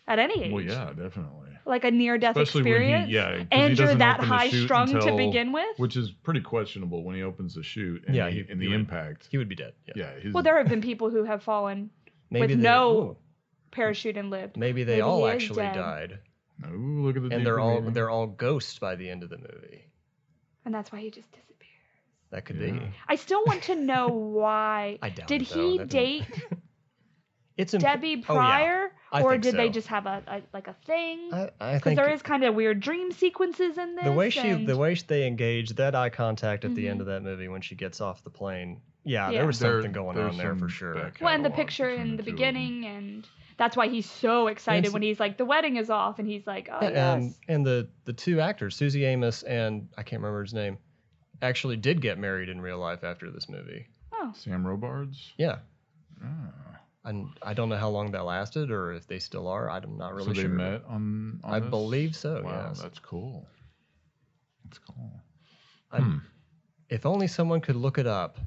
Speaker 3: at any age.
Speaker 4: Well, yeah, definitely.
Speaker 3: Like a near death
Speaker 4: Especially
Speaker 3: experience.
Speaker 4: when he, 'cause he
Speaker 3: and you're
Speaker 4: doesn't
Speaker 3: that
Speaker 4: open the
Speaker 3: high
Speaker 4: chute
Speaker 3: strung to
Speaker 4: until-
Speaker 3: begin with.
Speaker 4: which is pretty questionable when he opens the chute. And
Speaker 1: Yeah,
Speaker 4: the,
Speaker 1: he
Speaker 4: and the
Speaker 1: would-
Speaker 4: impact.
Speaker 1: He would be dead. Yeah.
Speaker 4: Yeah. His,
Speaker 3: Well, there have been people who have fallen
Speaker 1: Maybe
Speaker 3: with
Speaker 1: they,
Speaker 3: no
Speaker 1: ooh,
Speaker 3: parachute and lived.
Speaker 1: maybe they
Speaker 3: maybe
Speaker 1: all
Speaker 3: he is
Speaker 1: actually
Speaker 3: dead.
Speaker 1: died,
Speaker 4: Ooh, look at the
Speaker 1: and
Speaker 4: deeper meaning.
Speaker 1: they're all ghosts by the end of the movie.
Speaker 3: And that's why he just disappears.
Speaker 1: That could
Speaker 4: Yeah.
Speaker 1: be.
Speaker 3: I still want to know why.
Speaker 1: I doubt
Speaker 3: Did
Speaker 1: it, though.
Speaker 3: he
Speaker 1: That
Speaker 3: date
Speaker 1: It's
Speaker 3: Debbie
Speaker 1: Oh, yeah.
Speaker 3: prior,
Speaker 1: I
Speaker 3: or
Speaker 1: think
Speaker 3: did they
Speaker 1: so.
Speaker 3: just have a thing?
Speaker 1: I
Speaker 3: Because
Speaker 1: think
Speaker 3: there is kind of weird dream sequences in this.
Speaker 1: the way they engage, that eye contact at the end of that movie when she gets off the plane. Yeah, there was something going on there for sure.
Speaker 3: Well, and the picture in the beginning, and that's why he's so excited when he's like, the wedding is off, and he's like, oh, yes.
Speaker 1: And the two actors, Susie Amos and I can't remember his name, actually did get married in real life after this movie.
Speaker 3: Oh.
Speaker 4: Sam Robards?
Speaker 1: Yeah.
Speaker 4: Ah.
Speaker 1: And I don't know how long that lasted or if they still are. I'm not really sure.
Speaker 4: So they met on
Speaker 1: I
Speaker 4: this?
Speaker 1: believe so,
Speaker 4: Wow,
Speaker 1: yes.
Speaker 4: that's cool. That's cool.
Speaker 1: If only someone could look it up.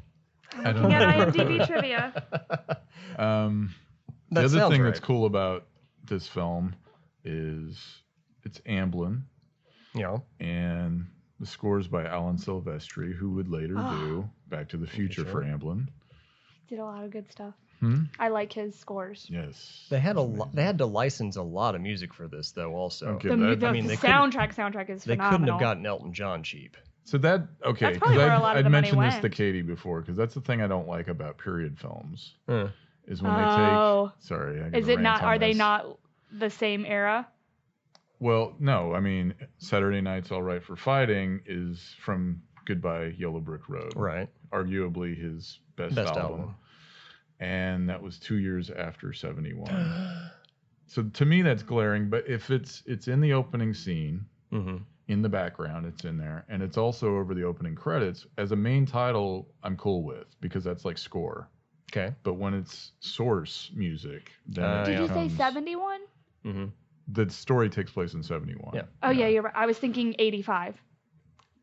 Speaker 4: I don't
Speaker 3: Looking
Speaker 4: know.
Speaker 3: at IMDb trivia.
Speaker 4: The other thing that's cool about this film is it's Amblin.
Speaker 1: Yeah.
Speaker 4: And the score's by Alan Silvestri, who would later do Back to the Future for Amblin.
Speaker 3: Did a lot of good stuff.
Speaker 4: Hmm?
Speaker 3: I like his scores.
Speaker 4: Yes.
Speaker 1: They had to license a lot of music for this though also.
Speaker 4: Okay,
Speaker 3: The
Speaker 1: they
Speaker 3: soundtrack is
Speaker 1: They
Speaker 3: phenomenal.
Speaker 1: couldn't have gotten Elton John cheap.
Speaker 4: So that, okay,
Speaker 3: That's probably where a lot of
Speaker 4: I'd
Speaker 3: the money
Speaker 4: mentioned this
Speaker 3: went.
Speaker 4: to Katie before, because that's the thing I don't like about period films, is when
Speaker 3: Oh.
Speaker 4: they take, sorry. I
Speaker 3: Is
Speaker 4: gotta
Speaker 3: it not,
Speaker 4: rant on
Speaker 3: are they
Speaker 4: this.
Speaker 3: not the same era?
Speaker 4: Well, no, I mean, Saturday Night's All Right for Fighting is from Goodbye Yellow Brick Road.
Speaker 1: Right.
Speaker 4: Arguably his best album. And that was 2 years after 71. So to me, that's glaring. But if it's in the opening scene, in the background, it's in there, and it's also over the opening credits as a main title, I'm cool with, because that's like score.
Speaker 1: Okay.
Speaker 4: But when it's source music, then
Speaker 3: Did
Speaker 4: it
Speaker 3: you say
Speaker 4: becomes,
Speaker 3: 71?
Speaker 4: the story takes place in 71.
Speaker 1: Yeah.
Speaker 3: Oh, yeah, you're right. I was thinking 85.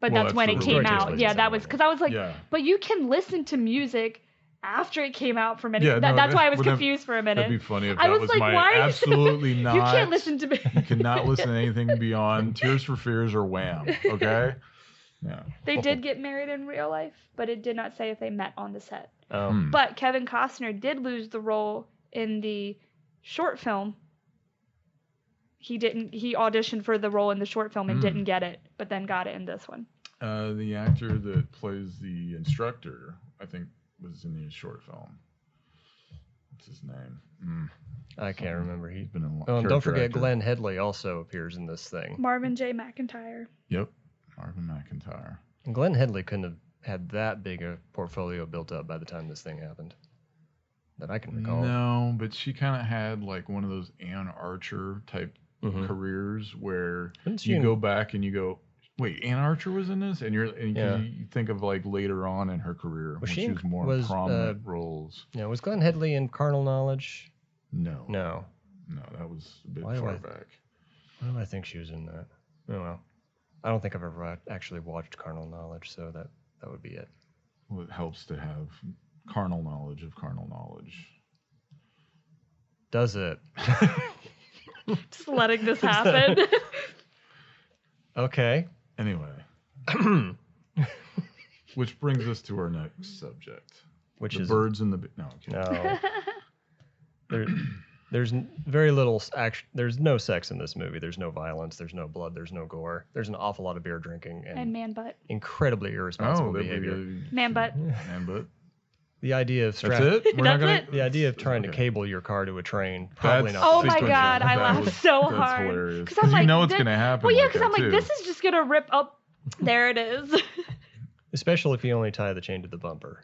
Speaker 3: But
Speaker 4: Well,
Speaker 3: that's
Speaker 4: that's
Speaker 3: when
Speaker 4: the
Speaker 3: it
Speaker 4: release
Speaker 3: came
Speaker 4: date.
Speaker 3: out.
Speaker 1: Takes place
Speaker 3: Yeah,
Speaker 1: in
Speaker 3: that was,
Speaker 1: 71.
Speaker 3: because I was like,
Speaker 4: Yeah.
Speaker 3: but you can listen to music after it came out for many.
Speaker 4: Yeah, no,
Speaker 3: that's why I was
Speaker 4: well, that-
Speaker 3: confused for a minute.
Speaker 4: That'd be funny if
Speaker 3: I
Speaker 4: that
Speaker 3: was
Speaker 4: was
Speaker 3: like,
Speaker 4: my
Speaker 3: why?
Speaker 4: absolutely not.
Speaker 3: You can't listen to me.
Speaker 4: You cannot listen to anything beyond Tears for Fears or Wham. Okay. Yeah.
Speaker 3: They did get married in real life, but it did not say if they met on the set.
Speaker 1: Oh.
Speaker 3: But Kevin Costner did lose the role in the short film. He auditioned for the role in the short film and didn't get it, but then got it in this one.
Speaker 4: The actor that plays the instructor, I think, was in the short film. What's his name?
Speaker 1: I can't remember.
Speaker 4: He's been in a lot.
Speaker 1: Oh, and don't forget
Speaker 4: actor.
Speaker 1: Glenn Headley also appears in this thing.
Speaker 3: Marvin J. McIntyre.
Speaker 4: Yep. Marvin McIntyre.
Speaker 1: And Glenn Headley couldn't have had that big a portfolio built up by the time this thing happened. That I can recall.
Speaker 4: No, but she kind of had like one of those Ann Archer type careers where you go back and you go, wait, Ann Archer was in this? And you think of like later on in her career when she was more in prominent roles.
Speaker 1: Yeah, was Glenn Headley in Carnal Knowledge?
Speaker 4: No.
Speaker 1: No.
Speaker 4: No, that was a bit
Speaker 1: Why do
Speaker 4: far
Speaker 1: I-
Speaker 4: back.
Speaker 1: Why do I think she was in that? Oh well. I don't think I've ever actually watched Carnal Knowledge, so that would be it.
Speaker 4: Well, it helps to have carnal knowledge of carnal knowledge.
Speaker 1: Does it?
Speaker 3: Just letting this happen.
Speaker 1: Okay.
Speaker 4: Anyway. Which brings us to our next subject.
Speaker 1: Which
Speaker 4: the
Speaker 1: is
Speaker 4: birds and the... No, I'm kidding.
Speaker 1: No. There's very little action. There's no sex in this movie. There's no violence. There's no blood. There's no gore. There's an awful lot of beer drinking
Speaker 3: And man butt.
Speaker 1: incredibly irresponsible
Speaker 4: that'd
Speaker 1: behavior.
Speaker 4: be
Speaker 3: Man butt.
Speaker 4: Man butt.
Speaker 1: The idea of
Speaker 4: That's it? We're not
Speaker 3: That's
Speaker 4: gonna...
Speaker 3: it?
Speaker 1: The idea of trying to
Speaker 4: Okay.
Speaker 1: cable your car to a train, probably
Speaker 4: That's-
Speaker 1: not.
Speaker 3: Oh
Speaker 1: the
Speaker 3: my
Speaker 1: sequence.
Speaker 3: God, I
Speaker 4: That
Speaker 3: laughed
Speaker 4: was-
Speaker 3: so
Speaker 4: that's
Speaker 3: hard.
Speaker 4: hilarious.
Speaker 3: 'Cause I'm
Speaker 4: 'Cause you
Speaker 3: like,
Speaker 4: know it's going to happen.
Speaker 3: Well, yeah,
Speaker 4: like
Speaker 3: because I'm
Speaker 4: that,
Speaker 3: like,
Speaker 4: too.
Speaker 3: this is just going to rip up. There it is.
Speaker 1: Especially if you only tie the chain to the bumper.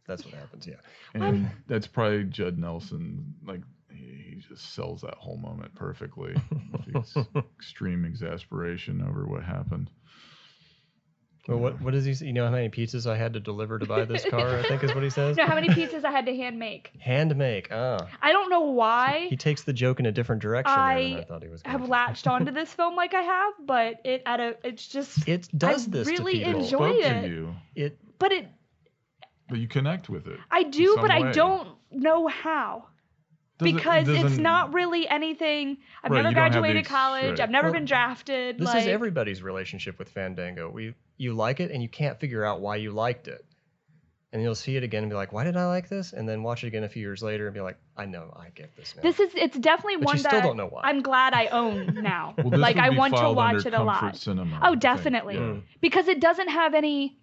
Speaker 1: That's what happens, yeah.
Speaker 4: And that's probably Judd Nelson. Like, he just sells that whole moment perfectly. With his extreme exasperation over what happened.
Speaker 1: Well, what does he say? You know how many pizzas I had to deliver to buy this car, I think is what he says?
Speaker 3: You know how many pizzas I had to hand make?
Speaker 1: Hand make. Ah.
Speaker 3: I don't know why
Speaker 1: He takes the joke in a different direction there than I thought he was going
Speaker 3: have
Speaker 1: to.
Speaker 3: latched onto this film like I have, but it's just
Speaker 1: It does
Speaker 3: I
Speaker 1: this
Speaker 3: really
Speaker 1: to people.
Speaker 3: enjoy
Speaker 4: Spoke
Speaker 3: it.
Speaker 4: to you,
Speaker 3: But
Speaker 4: you connect with it.
Speaker 3: I do,
Speaker 4: some
Speaker 3: but I
Speaker 4: way.
Speaker 3: don't know how.
Speaker 4: Doesn't-
Speaker 3: Because it's
Speaker 4: doesn't-
Speaker 3: not really anything. I've
Speaker 4: Right,
Speaker 3: never
Speaker 4: you don't have the
Speaker 3: graduated
Speaker 4: ex-
Speaker 3: college.
Speaker 4: right.
Speaker 3: I've never
Speaker 1: Well,
Speaker 3: been drafted.
Speaker 1: This
Speaker 3: like,
Speaker 1: is everybody's relationship with Fandango. You like it and you can't figure out why you liked it. And you'll see it again and be like, why did I like this? And then watch it again a few years later and be like, I know, I get this now.
Speaker 3: It's definitely
Speaker 1: But
Speaker 3: one
Speaker 1: you
Speaker 3: that
Speaker 1: still don't know why.
Speaker 3: I'm glad I own now.
Speaker 4: Well, this
Speaker 3: like
Speaker 4: would
Speaker 3: I
Speaker 4: be
Speaker 3: want to
Speaker 4: filed
Speaker 3: watch
Speaker 4: under
Speaker 3: it a lot.
Speaker 4: comfort cinema, I
Speaker 3: Oh,
Speaker 4: think.
Speaker 3: definitely.
Speaker 4: Yeah.
Speaker 3: Because it doesn't have any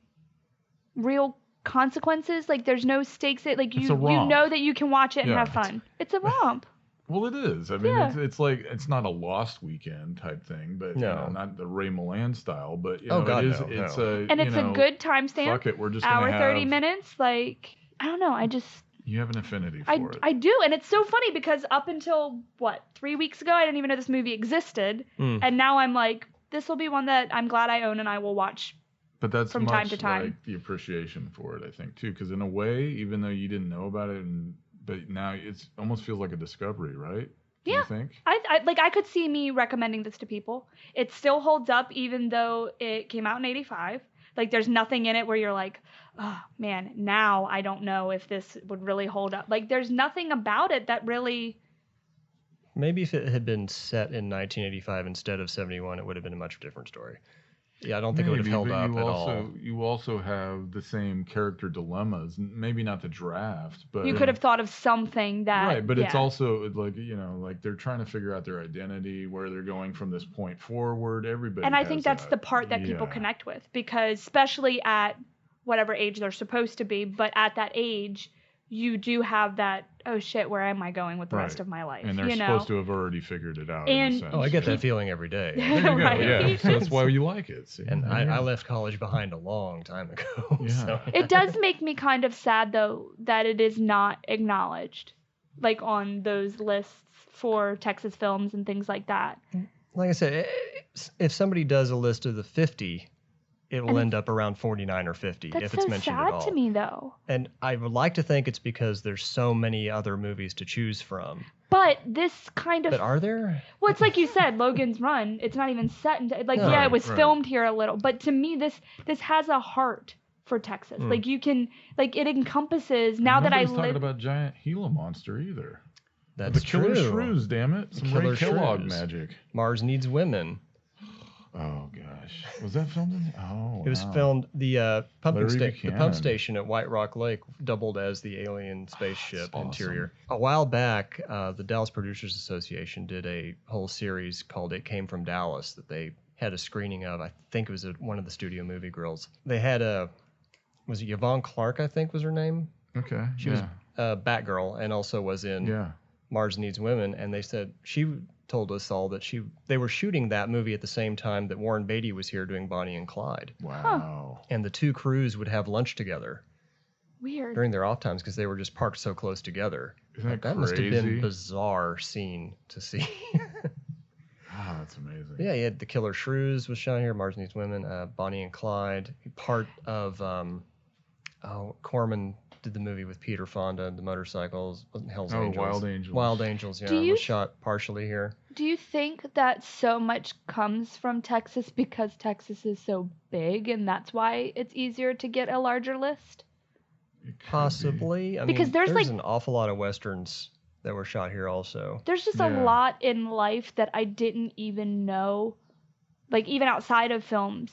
Speaker 3: real consequences. Like there's no stakes. Like
Speaker 4: It's
Speaker 3: you
Speaker 4: a romp.
Speaker 3: know that you can watch it and
Speaker 4: Yeah.
Speaker 3: have fun. It's a romp.
Speaker 4: Well, it is. I mean,
Speaker 3: Yeah.
Speaker 4: it's like it's not a Lost Weekend type thing, but you know,
Speaker 1: No.
Speaker 4: not the Ray Milland style. But you
Speaker 1: Oh,
Speaker 4: know,
Speaker 1: God,
Speaker 4: it is.
Speaker 1: no,
Speaker 4: It's
Speaker 1: no.
Speaker 4: a
Speaker 3: And
Speaker 4: you
Speaker 3: it's
Speaker 4: know,
Speaker 3: a good timestamp.
Speaker 4: Fuck it, we're just
Speaker 3: Hour
Speaker 4: gonna have
Speaker 3: 30 minutes. Like I don't know. I just
Speaker 4: You have an affinity for it.
Speaker 3: I do, and it's so funny because up until 3 weeks ago, I didn't even know this movie existed, and now I'm like, this will be one that I'm glad I own and I will watch.
Speaker 4: But that's
Speaker 3: from
Speaker 4: much
Speaker 3: time to time.
Speaker 4: like the appreciation for it, I think, too. Because in a way, even though you didn't know about it, but now it's almost feels like a discovery, right? Do
Speaker 3: Yeah.
Speaker 4: you think?
Speaker 3: I could see me recommending this to people. It still holds up even though it came out in 85. Like there's nothing in it where you're like, oh man, now I don't know if this would really hold up. Like there's nothing about it that really.
Speaker 1: Maybe if it had been set in 1985 instead of 71, it would have been a much different story. Yeah, I don't think it would have held up at all.
Speaker 4: You also have the same character dilemmas. Maybe not the draft, but
Speaker 3: You could have thought of something that.
Speaker 4: right. But it's
Speaker 3: yeah.
Speaker 4: also like like they're trying to figure out their identity, where they're going from this point forward. Everybody.
Speaker 3: And I
Speaker 4: has
Speaker 3: think that's
Speaker 4: that.
Speaker 3: the part that people
Speaker 4: Yeah.
Speaker 3: connect with, because especially at whatever age they're supposed to be, but at that age, you do have that, oh shit, where am I going with the rest
Speaker 4: Right.
Speaker 3: of my life?
Speaker 4: And they're
Speaker 3: you know?
Speaker 4: supposed to have already figured it out.
Speaker 3: And-
Speaker 4: in a sense.
Speaker 1: Oh, I get that feeling every day.
Speaker 4: There you go.
Speaker 3: Right.
Speaker 4: Yeah, so that's why you like it. See?
Speaker 1: And
Speaker 4: There
Speaker 1: I
Speaker 4: you go.
Speaker 1: left college behind a long time ago.
Speaker 4: Yeah.
Speaker 1: So.
Speaker 3: It does make me kind of sad, though, that it is not acknowledged, like on those lists for Texas films and things like that.
Speaker 1: Like I said, if somebody does a list of the 50, it will
Speaker 3: And
Speaker 1: end up around 49 or 50
Speaker 3: That's
Speaker 1: if it's
Speaker 3: so
Speaker 1: mentioned
Speaker 3: sad
Speaker 1: at all.
Speaker 3: to me, though.
Speaker 1: And I would like to think it's because there's so many other movies to choose from.
Speaker 3: But this kind of.
Speaker 1: But are there?
Speaker 3: Well, it's like you said, Logan's Run. It's not even set in. Like,
Speaker 1: No.
Speaker 3: yeah, it was
Speaker 4: Right.
Speaker 3: filmed here a little, but to me, this has a heart for Texas. Like you can, like it encompasses. Now that I
Speaker 4: Nobody's talking
Speaker 3: live,
Speaker 4: about giant Gila monster either.
Speaker 1: That's
Speaker 4: the killer
Speaker 1: true.
Speaker 4: shrews, damn it! Some
Speaker 1: Killer
Speaker 4: Ray Kellogg
Speaker 1: shrews.
Speaker 4: magic.
Speaker 1: Mars Needs Women.
Speaker 4: Oh gosh, was that filmed in? Oh,
Speaker 1: It was
Speaker 4: wow.
Speaker 1: filmed. The
Speaker 4: Larry
Speaker 1: the
Speaker 4: Buchanan.
Speaker 1: pump station at White Rock Lake doubled as the alien spaceship
Speaker 4: awesome.
Speaker 1: interior. A while back, the Dallas Producers Association did a whole series called "It Came from Dallas" that they had a screening of. I think it was at one of the Studio Movie Grills. They had was it Yvonne Clark? I think was her name.
Speaker 4: Okay.
Speaker 1: She was Batgirl and also was in
Speaker 4: Yeah.
Speaker 1: Mars Needs Women, and they said she told us all that they were shooting that movie at the same time that Warren Beatty was here doing Bonnie and Clyde,
Speaker 4: Wow.
Speaker 1: and the two crews would have lunch together
Speaker 3: weird.
Speaker 1: during their off times because they were just parked so close together.
Speaker 4: Isn't that
Speaker 1: That must have been
Speaker 4: crazy?
Speaker 1: a bizarre scene to see.
Speaker 4: Ah, that's amazing.
Speaker 1: Yeah, you had The Killer Shrews was shot here, Mars Needs Women, Bonnie and Clyde, part of Corman did the movie with Peter Fonda, the motorcycles, wasn't Hell's
Speaker 4: Oh,
Speaker 1: Angels.
Speaker 4: Wild Angels.
Speaker 1: Wild Angels, yeah,
Speaker 3: Do you-
Speaker 1: was shot partially here.
Speaker 3: Do you think that so much comes from Texas because Texas is so big and that's why it's easier to get a larger list?
Speaker 4: It could be.
Speaker 1: Possibly. I
Speaker 3: Because
Speaker 1: mean,
Speaker 3: there's, like-
Speaker 1: an awful lot of westerns that were shot here also.
Speaker 3: There's just
Speaker 4: Yeah.
Speaker 3: a lot in life that I didn't even know, like even outside of films,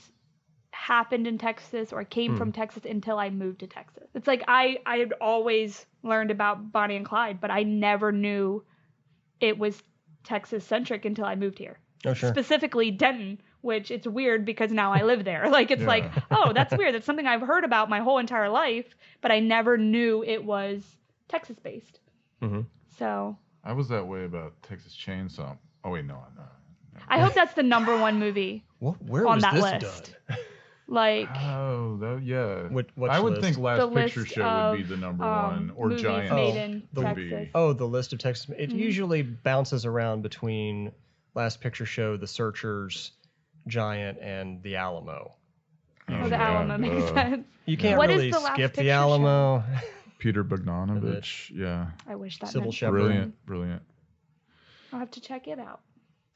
Speaker 3: happened in Texas or came from Texas until I moved to Texas. It's like I had always learned about Bonnie and Clyde, but I never knew it was Texas centric until I moved here.
Speaker 1: Oh, sure.
Speaker 3: Specifically Denton, which it's weird because now I live there. Like it's
Speaker 4: Yeah.
Speaker 3: like, oh, that's weird. That's something I've heard about my whole entire life, but I never knew it was Texas based.
Speaker 1: Mm-hmm.
Speaker 3: So
Speaker 4: I was that way about Texas Chainsaw. Oh wait, no.
Speaker 3: I hope that's the #1 movie.
Speaker 1: Where
Speaker 3: On
Speaker 1: was
Speaker 3: that
Speaker 1: this
Speaker 3: list.
Speaker 1: done?
Speaker 3: Like
Speaker 4: Oh, that, yeah.
Speaker 1: Which
Speaker 4: I would
Speaker 1: list?
Speaker 4: think Last
Speaker 3: The
Speaker 4: Picture
Speaker 3: list
Speaker 4: Show would be
Speaker 3: of,
Speaker 4: the #1, or
Speaker 3: movies
Speaker 4: Giant.
Speaker 3: made in
Speaker 4: would
Speaker 3: Texas.
Speaker 4: be.
Speaker 1: Oh, the list of Texas. It
Speaker 3: Mhm.
Speaker 1: usually bounces around between Last Picture Show, The Searchers, Giant, and The Alamo.
Speaker 3: Oh, the Alamo makes sense.
Speaker 1: You can't
Speaker 3: What is
Speaker 1: really
Speaker 3: the Last
Speaker 1: skip
Speaker 3: Picture
Speaker 1: The Alamo.
Speaker 4: Peter Bogdanovich. Yeah.
Speaker 3: I wish that
Speaker 1: Sybil
Speaker 3: meant
Speaker 1: Shepherd.
Speaker 3: something.
Speaker 4: Brilliant. Brilliant.
Speaker 3: I'll have to check it out.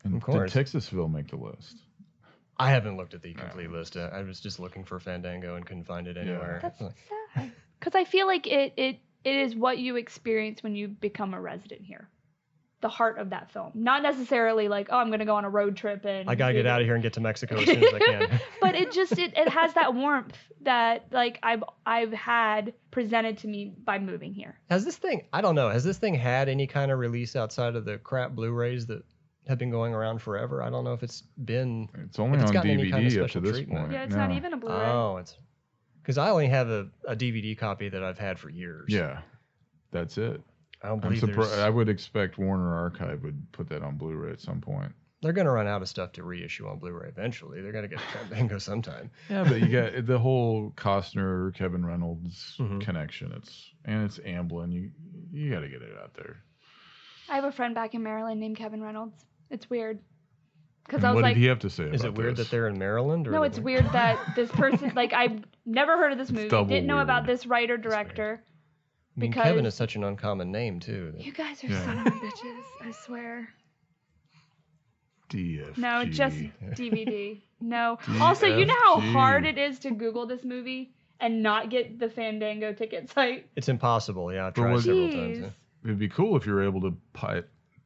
Speaker 4: And
Speaker 1: Of course.
Speaker 4: Did Texasville make the list?
Speaker 1: I haven't looked at the complete list. I was just looking for Fandango and couldn't find it anywhere.
Speaker 3: That's sad. Because I feel like it is what you experience when you become a resident here. The heart of that film. Not necessarily like, oh, I'm going to go on a road trip and...
Speaker 1: I gotta get out of here and get to Mexico as soon as I can.
Speaker 3: But it just, it has that warmth that like I've had presented to me by moving here.
Speaker 1: Has this thing? I don't know. Has this thing had any kind of release outside of the crap Blu-rays that have been going around forever? I don't know if it's been.
Speaker 4: It's only
Speaker 1: If it's
Speaker 4: on
Speaker 1: gotten any
Speaker 4: DVD
Speaker 1: kind of
Speaker 4: up to
Speaker 1: special
Speaker 4: this
Speaker 1: treatment.
Speaker 4: point.
Speaker 3: Yeah, it's not even a Blu-ray.
Speaker 1: Oh, it's. Because I only have a DVD copy that I've had for years.
Speaker 4: Yeah, that's it.
Speaker 1: I don't
Speaker 4: I'm
Speaker 1: believe
Speaker 4: surprised. I would expect Warner Archive would put that on Blu-ray at some point.
Speaker 1: they're going to run out of stuff to reissue on Blu-ray eventually. They're going to get Fandango sometime.
Speaker 4: Yeah, but you got the whole Costner, Kevin Reynolds connection. It's Amblin. You got to get it out there.
Speaker 3: I have a friend back in Maryland named Kevin Reynolds. It's weird. Because
Speaker 4: And
Speaker 3: I was
Speaker 4: what
Speaker 3: like,
Speaker 4: did he have to say about
Speaker 1: Is it weird
Speaker 4: this?
Speaker 1: that they're in Maryland? Or
Speaker 3: no, it's weird that this person, like, I've never heard of this movie.
Speaker 4: double
Speaker 3: Didn't know about
Speaker 4: weird.
Speaker 3: this writer-director.
Speaker 1: I mean,
Speaker 3: because-
Speaker 1: Kevin is such an uncommon name, too.
Speaker 3: You guys are
Speaker 4: Yeah.
Speaker 3: son of bitches, I swear.
Speaker 4: DFG.
Speaker 3: No, just DVD. No. Also, you know how hard it is to Google this movie and not get the Fandango ticket site?
Speaker 1: It's impossible, yeah. I've
Speaker 4: But
Speaker 1: tried
Speaker 4: what-
Speaker 1: several times.
Speaker 3: Jeez.
Speaker 1: Yeah.
Speaker 4: It'd be cool if you were able to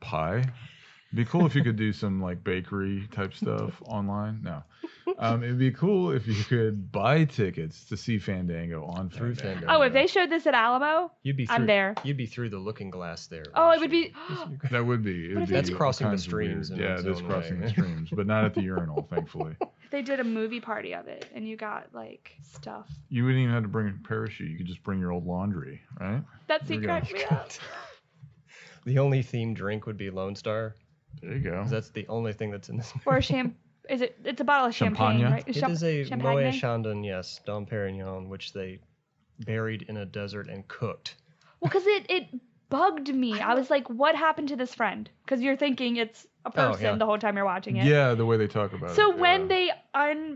Speaker 4: pie. It'd be cool if you could do some like bakery type stuff online. No. It'd be cool if you could buy tickets to see Fandango on
Speaker 1: Through
Speaker 4: Fandango.
Speaker 3: Oh, if they showed this at Alamo,
Speaker 1: You'd be
Speaker 3: I'm
Speaker 1: through,
Speaker 3: there.
Speaker 1: You'd be through the looking glass there.
Speaker 3: Oh, it would be.
Speaker 4: That would be. It would
Speaker 3: if
Speaker 4: be
Speaker 3: That's
Speaker 4: all
Speaker 1: crossing the
Speaker 4: kinds of
Speaker 1: streams
Speaker 4: weird.
Speaker 1: in
Speaker 4: Yeah,
Speaker 1: its
Speaker 4: it is
Speaker 1: own
Speaker 4: crossing
Speaker 1: way.
Speaker 4: the streams, but not at the urinal, thankfully.
Speaker 3: If they did a movie party of it and you got like stuff.
Speaker 4: You wouldn't even have to bring a parachute. You could just bring your old laundry, right?
Speaker 3: That
Speaker 4: There you
Speaker 3: secret
Speaker 4: go.
Speaker 3: me up.
Speaker 1: The only themed drink would be Lone Star.
Speaker 4: There you go.
Speaker 1: 'Cause that's the only thing that's in this movie.
Speaker 3: Or it's a bottle of champagne,
Speaker 4: Champagne?
Speaker 3: right?
Speaker 1: It is a
Speaker 3: champagne?
Speaker 1: Moet Chandon, yes, Dom Perignon, which they buried in a desert and cooked.
Speaker 3: Well, because it bugged me. I was like, what happened to this friend? Because you're thinking it's a person
Speaker 1: yeah.
Speaker 3: the whole time you're watching it.
Speaker 4: Yeah, the way they talk about it.
Speaker 3: So when
Speaker 4: yeah.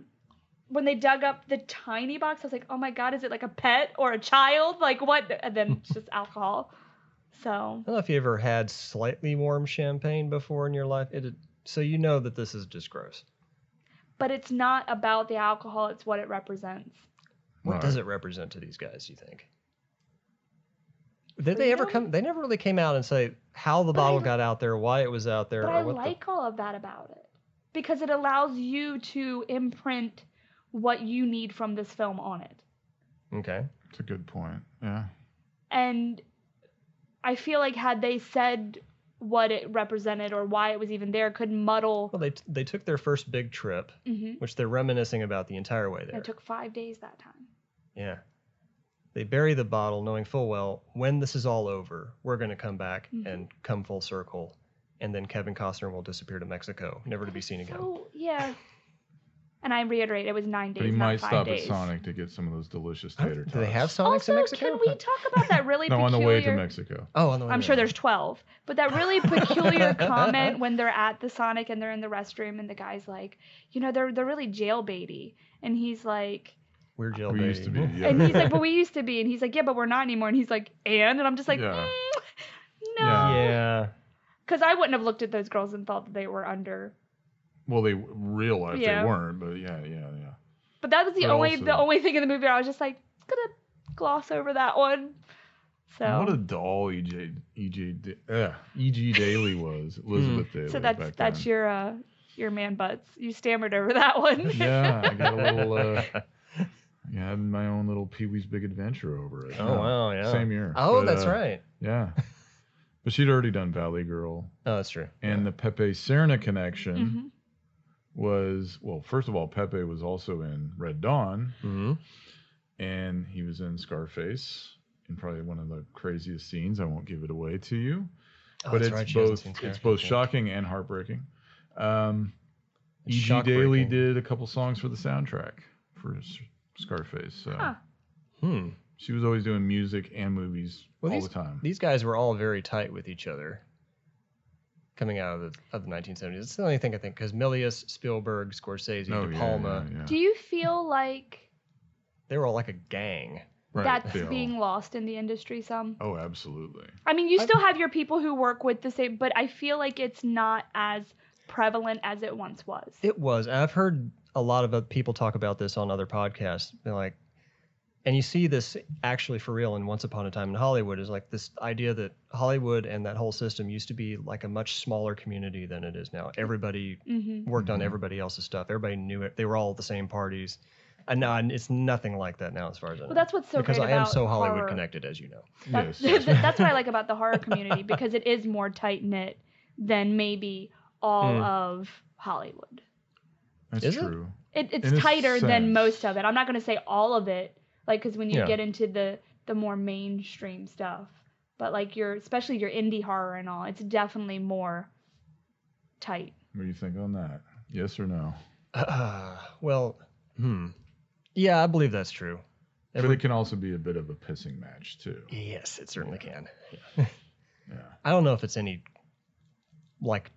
Speaker 3: when they dug up the tiny box, I was like, oh my God, is it like a pet or a child? Like what? And then it's just alcohol. So
Speaker 1: I don't know if you ever had slightly warm champagne before in your life. So you know that this is just gross.
Speaker 3: but it's not about the alcohol, it's what it represents.
Speaker 1: What
Speaker 4: Right.
Speaker 1: does it represent to these guys, do you think? Did they ever come? They never really came out and say how the bottle got out there, why it was out there.
Speaker 3: But
Speaker 1: or
Speaker 3: I
Speaker 1: what
Speaker 3: like all of that about it. Because it allows you to imprint what you need from this film on it.
Speaker 1: Okay.
Speaker 4: It's a good point. Yeah.
Speaker 3: And I feel like had they said what it represented or why it was even there, could muddle.
Speaker 1: Well, they took their first big trip, which they're reminiscing about the entire way there.
Speaker 3: It took 5 days that time.
Speaker 1: Yeah. They bury the bottle knowing full well, when this is all over, we're going to come back and come full circle. And then Kevin Costner will disappear to Mexico, never to be seen again.
Speaker 3: Oh, yeah. And I reiterate, it was 9 days,
Speaker 4: But he
Speaker 3: not
Speaker 4: might
Speaker 3: 5
Speaker 4: stop
Speaker 3: days.
Speaker 4: at Sonic to get some of those delicious tater tots.
Speaker 1: Do they have Sonics
Speaker 3: Also,
Speaker 1: in Mexico?
Speaker 3: can we talk about that really
Speaker 4: No, on
Speaker 3: peculiar...
Speaker 4: the way to Mexico.
Speaker 1: Oh, on the way
Speaker 3: I'm
Speaker 1: there.
Speaker 3: sure there's 12. But that really peculiar comment when they're at the Sonic and they're in the restroom and the guy's like, you know, they're really jailbaity. And he's like...
Speaker 1: We're jail
Speaker 4: We used to be.
Speaker 1: baiting.
Speaker 4: Yeah.
Speaker 3: And he's like, but we used to be. And he's like, yeah, but we're not anymore. And he's like, and I'm just like,
Speaker 4: Yeah.
Speaker 3: no.
Speaker 4: Yeah.
Speaker 1: Yeah.
Speaker 3: Because I wouldn't have looked at those girls and thought that they were under.
Speaker 4: Well, they real life
Speaker 3: Yeah.
Speaker 4: they weren't, but yeah.
Speaker 3: But that was the
Speaker 4: But
Speaker 3: the
Speaker 4: also-
Speaker 3: only thing in the movie where I was just like, gonna gloss over that one. So
Speaker 4: What a doll E.G. Daily was, Elizabeth Daily.
Speaker 3: so
Speaker 4: back
Speaker 3: that's
Speaker 4: then.
Speaker 3: your man butts. You stammered over that one.
Speaker 4: Yeah, I got a little. I had my own little Pee Wee's Big Adventure over it.
Speaker 1: Oh, wow, yeah.
Speaker 4: Same year.
Speaker 1: Oh,
Speaker 4: But,
Speaker 1: that's right.
Speaker 4: Yeah, but she'd already done Valley Girl,
Speaker 1: Oh, that's true.
Speaker 4: and the Pepe Serna connection
Speaker 3: Mhm.
Speaker 4: was first of all, Pepe was also in Red Dawn,
Speaker 1: Mm-hmm.
Speaker 4: and he was in Scarface in probably one of the craziest scenes. I won't give it away to you.
Speaker 1: Oh,
Speaker 4: But
Speaker 1: that's
Speaker 4: it's
Speaker 1: right. She hasn't
Speaker 4: both
Speaker 1: seen
Speaker 4: it's
Speaker 1: Scarface
Speaker 4: both
Speaker 1: yet.
Speaker 4: shocking and heartbreaking.
Speaker 1: It's
Speaker 4: E.G. Daily
Speaker 1: shockbreaking.
Speaker 4: did a couple songs for the soundtrack for Scarface. So
Speaker 3: Huh.
Speaker 1: Hmm.
Speaker 4: she was always doing music and movies
Speaker 1: Well,
Speaker 4: all the time.
Speaker 1: These guys were all very tight with each other coming out of the 1970s. It's the only thing I think, because Milius, Spielberg, Scorsese,
Speaker 4: Oh,
Speaker 1: De
Speaker 4: yeah,
Speaker 1: Palma,
Speaker 4: yeah.
Speaker 3: Do you feel like
Speaker 1: they were all like a gang.
Speaker 4: Right,
Speaker 3: that's
Speaker 4: they all-
Speaker 3: being lost in the industry some?
Speaker 4: Oh, absolutely.
Speaker 3: I mean, you still have your people who work with the same, but I feel like it's not as prevalent as it once was.
Speaker 1: It was. I've heard a lot of people talk about this on other podcasts. They're like, and you see this actually for real in Once Upon a Time in Hollywood, is like this idea that Hollywood and that whole system used to be like a much smaller community than it is now. Everybody worked on everybody else's stuff. Everybody knew it. They were all at the same parties. And now it's nothing like that now, as far as I know.
Speaker 3: Well, that's what's so
Speaker 1: because
Speaker 3: great
Speaker 1: I am
Speaker 3: about
Speaker 1: so Hollywood
Speaker 3: horror.
Speaker 1: connected, as you know.
Speaker 3: That's,
Speaker 4: Yes.
Speaker 3: that's what I like about the horror community, because it is more tight knit than maybe all of Hollywood.
Speaker 4: That's
Speaker 1: Is it?
Speaker 4: true.
Speaker 3: It's
Speaker 4: In a
Speaker 3: tighter than
Speaker 4: sense.
Speaker 3: most of it. I'm not going to say all of it, Like, because when you
Speaker 1: Yeah.
Speaker 3: get into the more mainstream stuff, but like especially your indie horror and all, it's definitely more tight.
Speaker 4: What do you think on that? Yes or no?
Speaker 1: Well, yeah, I believe that's true.
Speaker 4: But it can also be a bit of a pissing match too.
Speaker 1: Yes, it certainly can.
Speaker 4: Yeah.
Speaker 1: I don't know if it's any, like,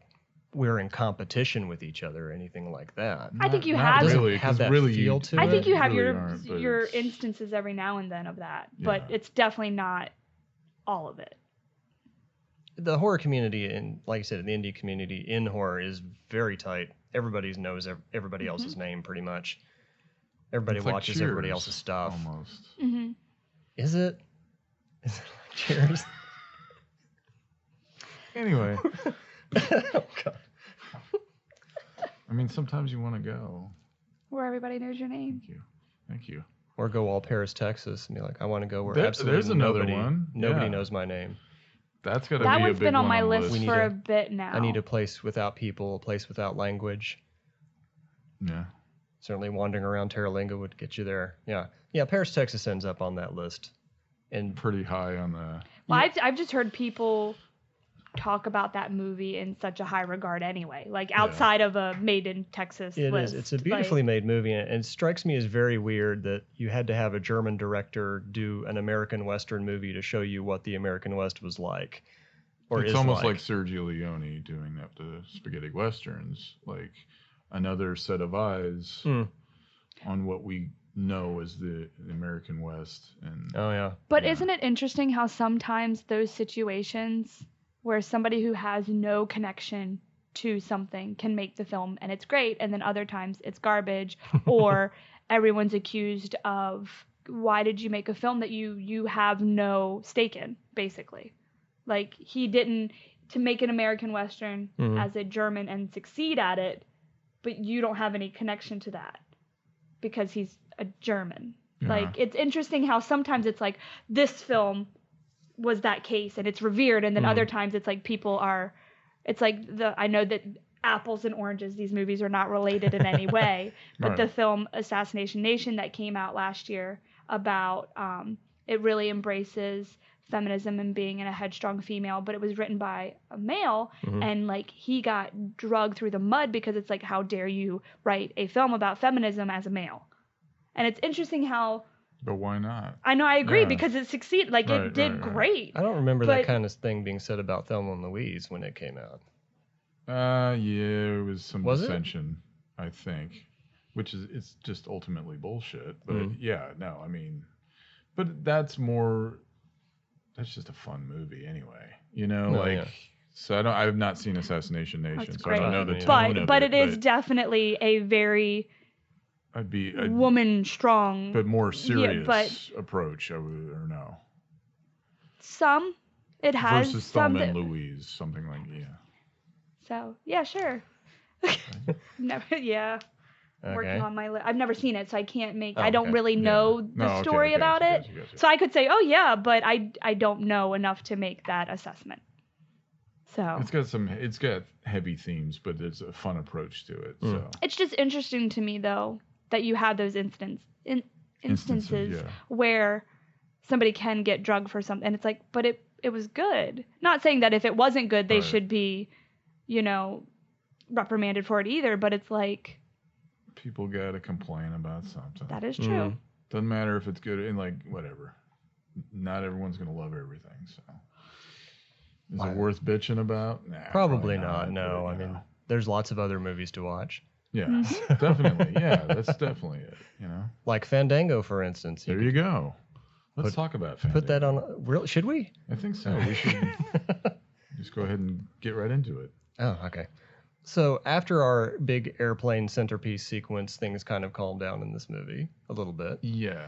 Speaker 1: we're in competition with each other or anything like that.
Speaker 3: I think you
Speaker 4: Not
Speaker 3: have-
Speaker 4: really,
Speaker 1: have
Speaker 4: 'cause
Speaker 1: that
Speaker 4: really
Speaker 1: feel
Speaker 4: you-
Speaker 1: to
Speaker 3: I
Speaker 1: it.
Speaker 3: think you have
Speaker 4: really
Speaker 3: your
Speaker 4: aren't, but
Speaker 3: your
Speaker 4: it's-
Speaker 3: instances every now and then of that, but
Speaker 4: Yeah.
Speaker 3: it's definitely not all of it.
Speaker 1: The horror community, and like I said, the indie community in horror is very tight. Everybody knows everybody else's name pretty much. Everybody
Speaker 4: It's like
Speaker 1: watches everybody
Speaker 4: Cheers,
Speaker 1: else's stuff.
Speaker 4: almost.
Speaker 3: Mm-hmm.
Speaker 1: Is it? Is it like Cheers?
Speaker 4: Anyway,
Speaker 1: Oh, God.
Speaker 4: I mean, sometimes you want to go.
Speaker 3: Where everybody knows your name.
Speaker 4: Thank you.
Speaker 1: Or go all Paris, Texas, and be like, I want to go where
Speaker 4: There's
Speaker 1: absolutely
Speaker 4: another
Speaker 1: nobody,
Speaker 4: one.
Speaker 1: nobody
Speaker 4: Yeah.
Speaker 1: knows my name.
Speaker 4: That's got to be
Speaker 3: That
Speaker 4: a
Speaker 3: one's
Speaker 4: big
Speaker 3: been on
Speaker 4: one
Speaker 3: my
Speaker 4: the
Speaker 3: list
Speaker 1: We need
Speaker 3: for
Speaker 1: a-
Speaker 3: a bit now.
Speaker 1: I need a place without people, a place without language.
Speaker 4: Yeah.
Speaker 1: Certainly wandering around Terralinga would get you there. Yeah. Yeah, Paris, Texas ends up on that list. And
Speaker 4: Pretty high on the.
Speaker 3: Well, I've just heard people talk about that movie in such a high regard anyway. Like outside of a Made in Texas
Speaker 1: it
Speaker 3: list.
Speaker 1: is. It's a beautifully made movie, and it strikes me as very weird that you had to have a German director do an American Western movie to show you what the American West was like. Or
Speaker 4: It's
Speaker 1: is
Speaker 4: almost like Sergio Leone doing up the spaghetti westerns, like another set of eyes on what we know as the American West. And
Speaker 1: Oh, yeah.
Speaker 3: But
Speaker 4: Yeah.
Speaker 3: isn't it interesting how sometimes those situations where somebody who has no connection to something can make the film and it's great, and then other times it's garbage, or everyone's accused of, why did you make a film that you have no stake in, basically? Like, he didn't, to make an American Western as a German and succeed at it, but you don't have any connection to that because he's a German.
Speaker 4: Yeah.
Speaker 3: Like, it's interesting how sometimes it's like, this film was that case and it's revered, and then other times it's like people are, it's like I know that apples and oranges, these movies are not related in any way, but
Speaker 4: Right.
Speaker 3: the film Assassination Nation that came out last year about, it really embraces feminism and being a headstrong female, but it was written by a male, and like he got dragged through the mud because it's like, how dare you write a film about feminism as a male? And it's interesting how,
Speaker 4: But why not?
Speaker 3: I know, I agree,
Speaker 4: Yeah.
Speaker 3: because it succeeded, like
Speaker 4: Right,
Speaker 3: it did
Speaker 4: right, right.
Speaker 3: great.
Speaker 1: I don't remember
Speaker 3: But-
Speaker 1: that kind of thing being said about Thelma and Louise when it came out.
Speaker 4: Yeah, it was some
Speaker 1: Was it?
Speaker 4: dissension, I think, which is, it's just ultimately bullshit. But yeah, no, I mean, but that's just a fun movie anyway, you know,
Speaker 1: No,
Speaker 4: like,
Speaker 1: yeah.
Speaker 4: so I've not seen Assassination Nation,
Speaker 3: That's
Speaker 4: so I don't
Speaker 3: great.
Speaker 4: know the
Speaker 1: But-
Speaker 4: tone of
Speaker 3: But
Speaker 4: it.
Speaker 3: it is definitely a very
Speaker 4: I'd
Speaker 3: woman strong.
Speaker 4: but more serious
Speaker 3: but-
Speaker 4: approach, I would, or no,
Speaker 3: Some it has
Speaker 4: versus
Speaker 3: some
Speaker 4: Thelma and
Speaker 3: that,
Speaker 4: Louise, something like, yeah.
Speaker 3: so yeah, sure. Never, yeah. Working
Speaker 1: Okay.
Speaker 3: on my list. I've never seen it, so I can't make.
Speaker 1: Oh,
Speaker 3: I don't
Speaker 1: okay.
Speaker 3: really
Speaker 4: Yeah.
Speaker 3: know
Speaker 4: No,
Speaker 3: the
Speaker 4: okay,
Speaker 3: story
Speaker 4: okay,
Speaker 3: about it,
Speaker 4: gotcha.
Speaker 3: so I could say, oh yeah, but I don't know enough to make that assessment. So
Speaker 4: It's got heavy themes, but there's a fun approach to it. So
Speaker 3: it's just interesting to me though that you have those instances
Speaker 4: yeah.
Speaker 3: where somebody can get drugged for something, and it's like, but it was good. Not saying that if it wasn't good, they
Speaker 4: Right.
Speaker 3: should be, reprimanded for it either. But it's like,
Speaker 4: People gotta complain about something.
Speaker 3: that is true.
Speaker 4: Doesn't matter if it's good and like whatever. Not everyone's gonna love everything. So is it worth bitching about? Nah,
Speaker 1: Probably not.
Speaker 4: but,
Speaker 1: No, I
Speaker 4: you
Speaker 1: mean,
Speaker 4: know.
Speaker 1: there's lots of other movies to watch.
Speaker 4: Yeah,
Speaker 3: Mm-hmm.
Speaker 4: definitely. Yeah, that's definitely it. You know,
Speaker 1: Like Fandango, for instance.
Speaker 4: there you go. Let's talk about Fandango.
Speaker 1: Put that on. Should we?
Speaker 4: I think so. We should just go ahead and get right into it.
Speaker 1: Oh, okay. So after our big airplane centerpiece sequence, things kind of calm down in this movie a little bit.
Speaker 4: Yeah,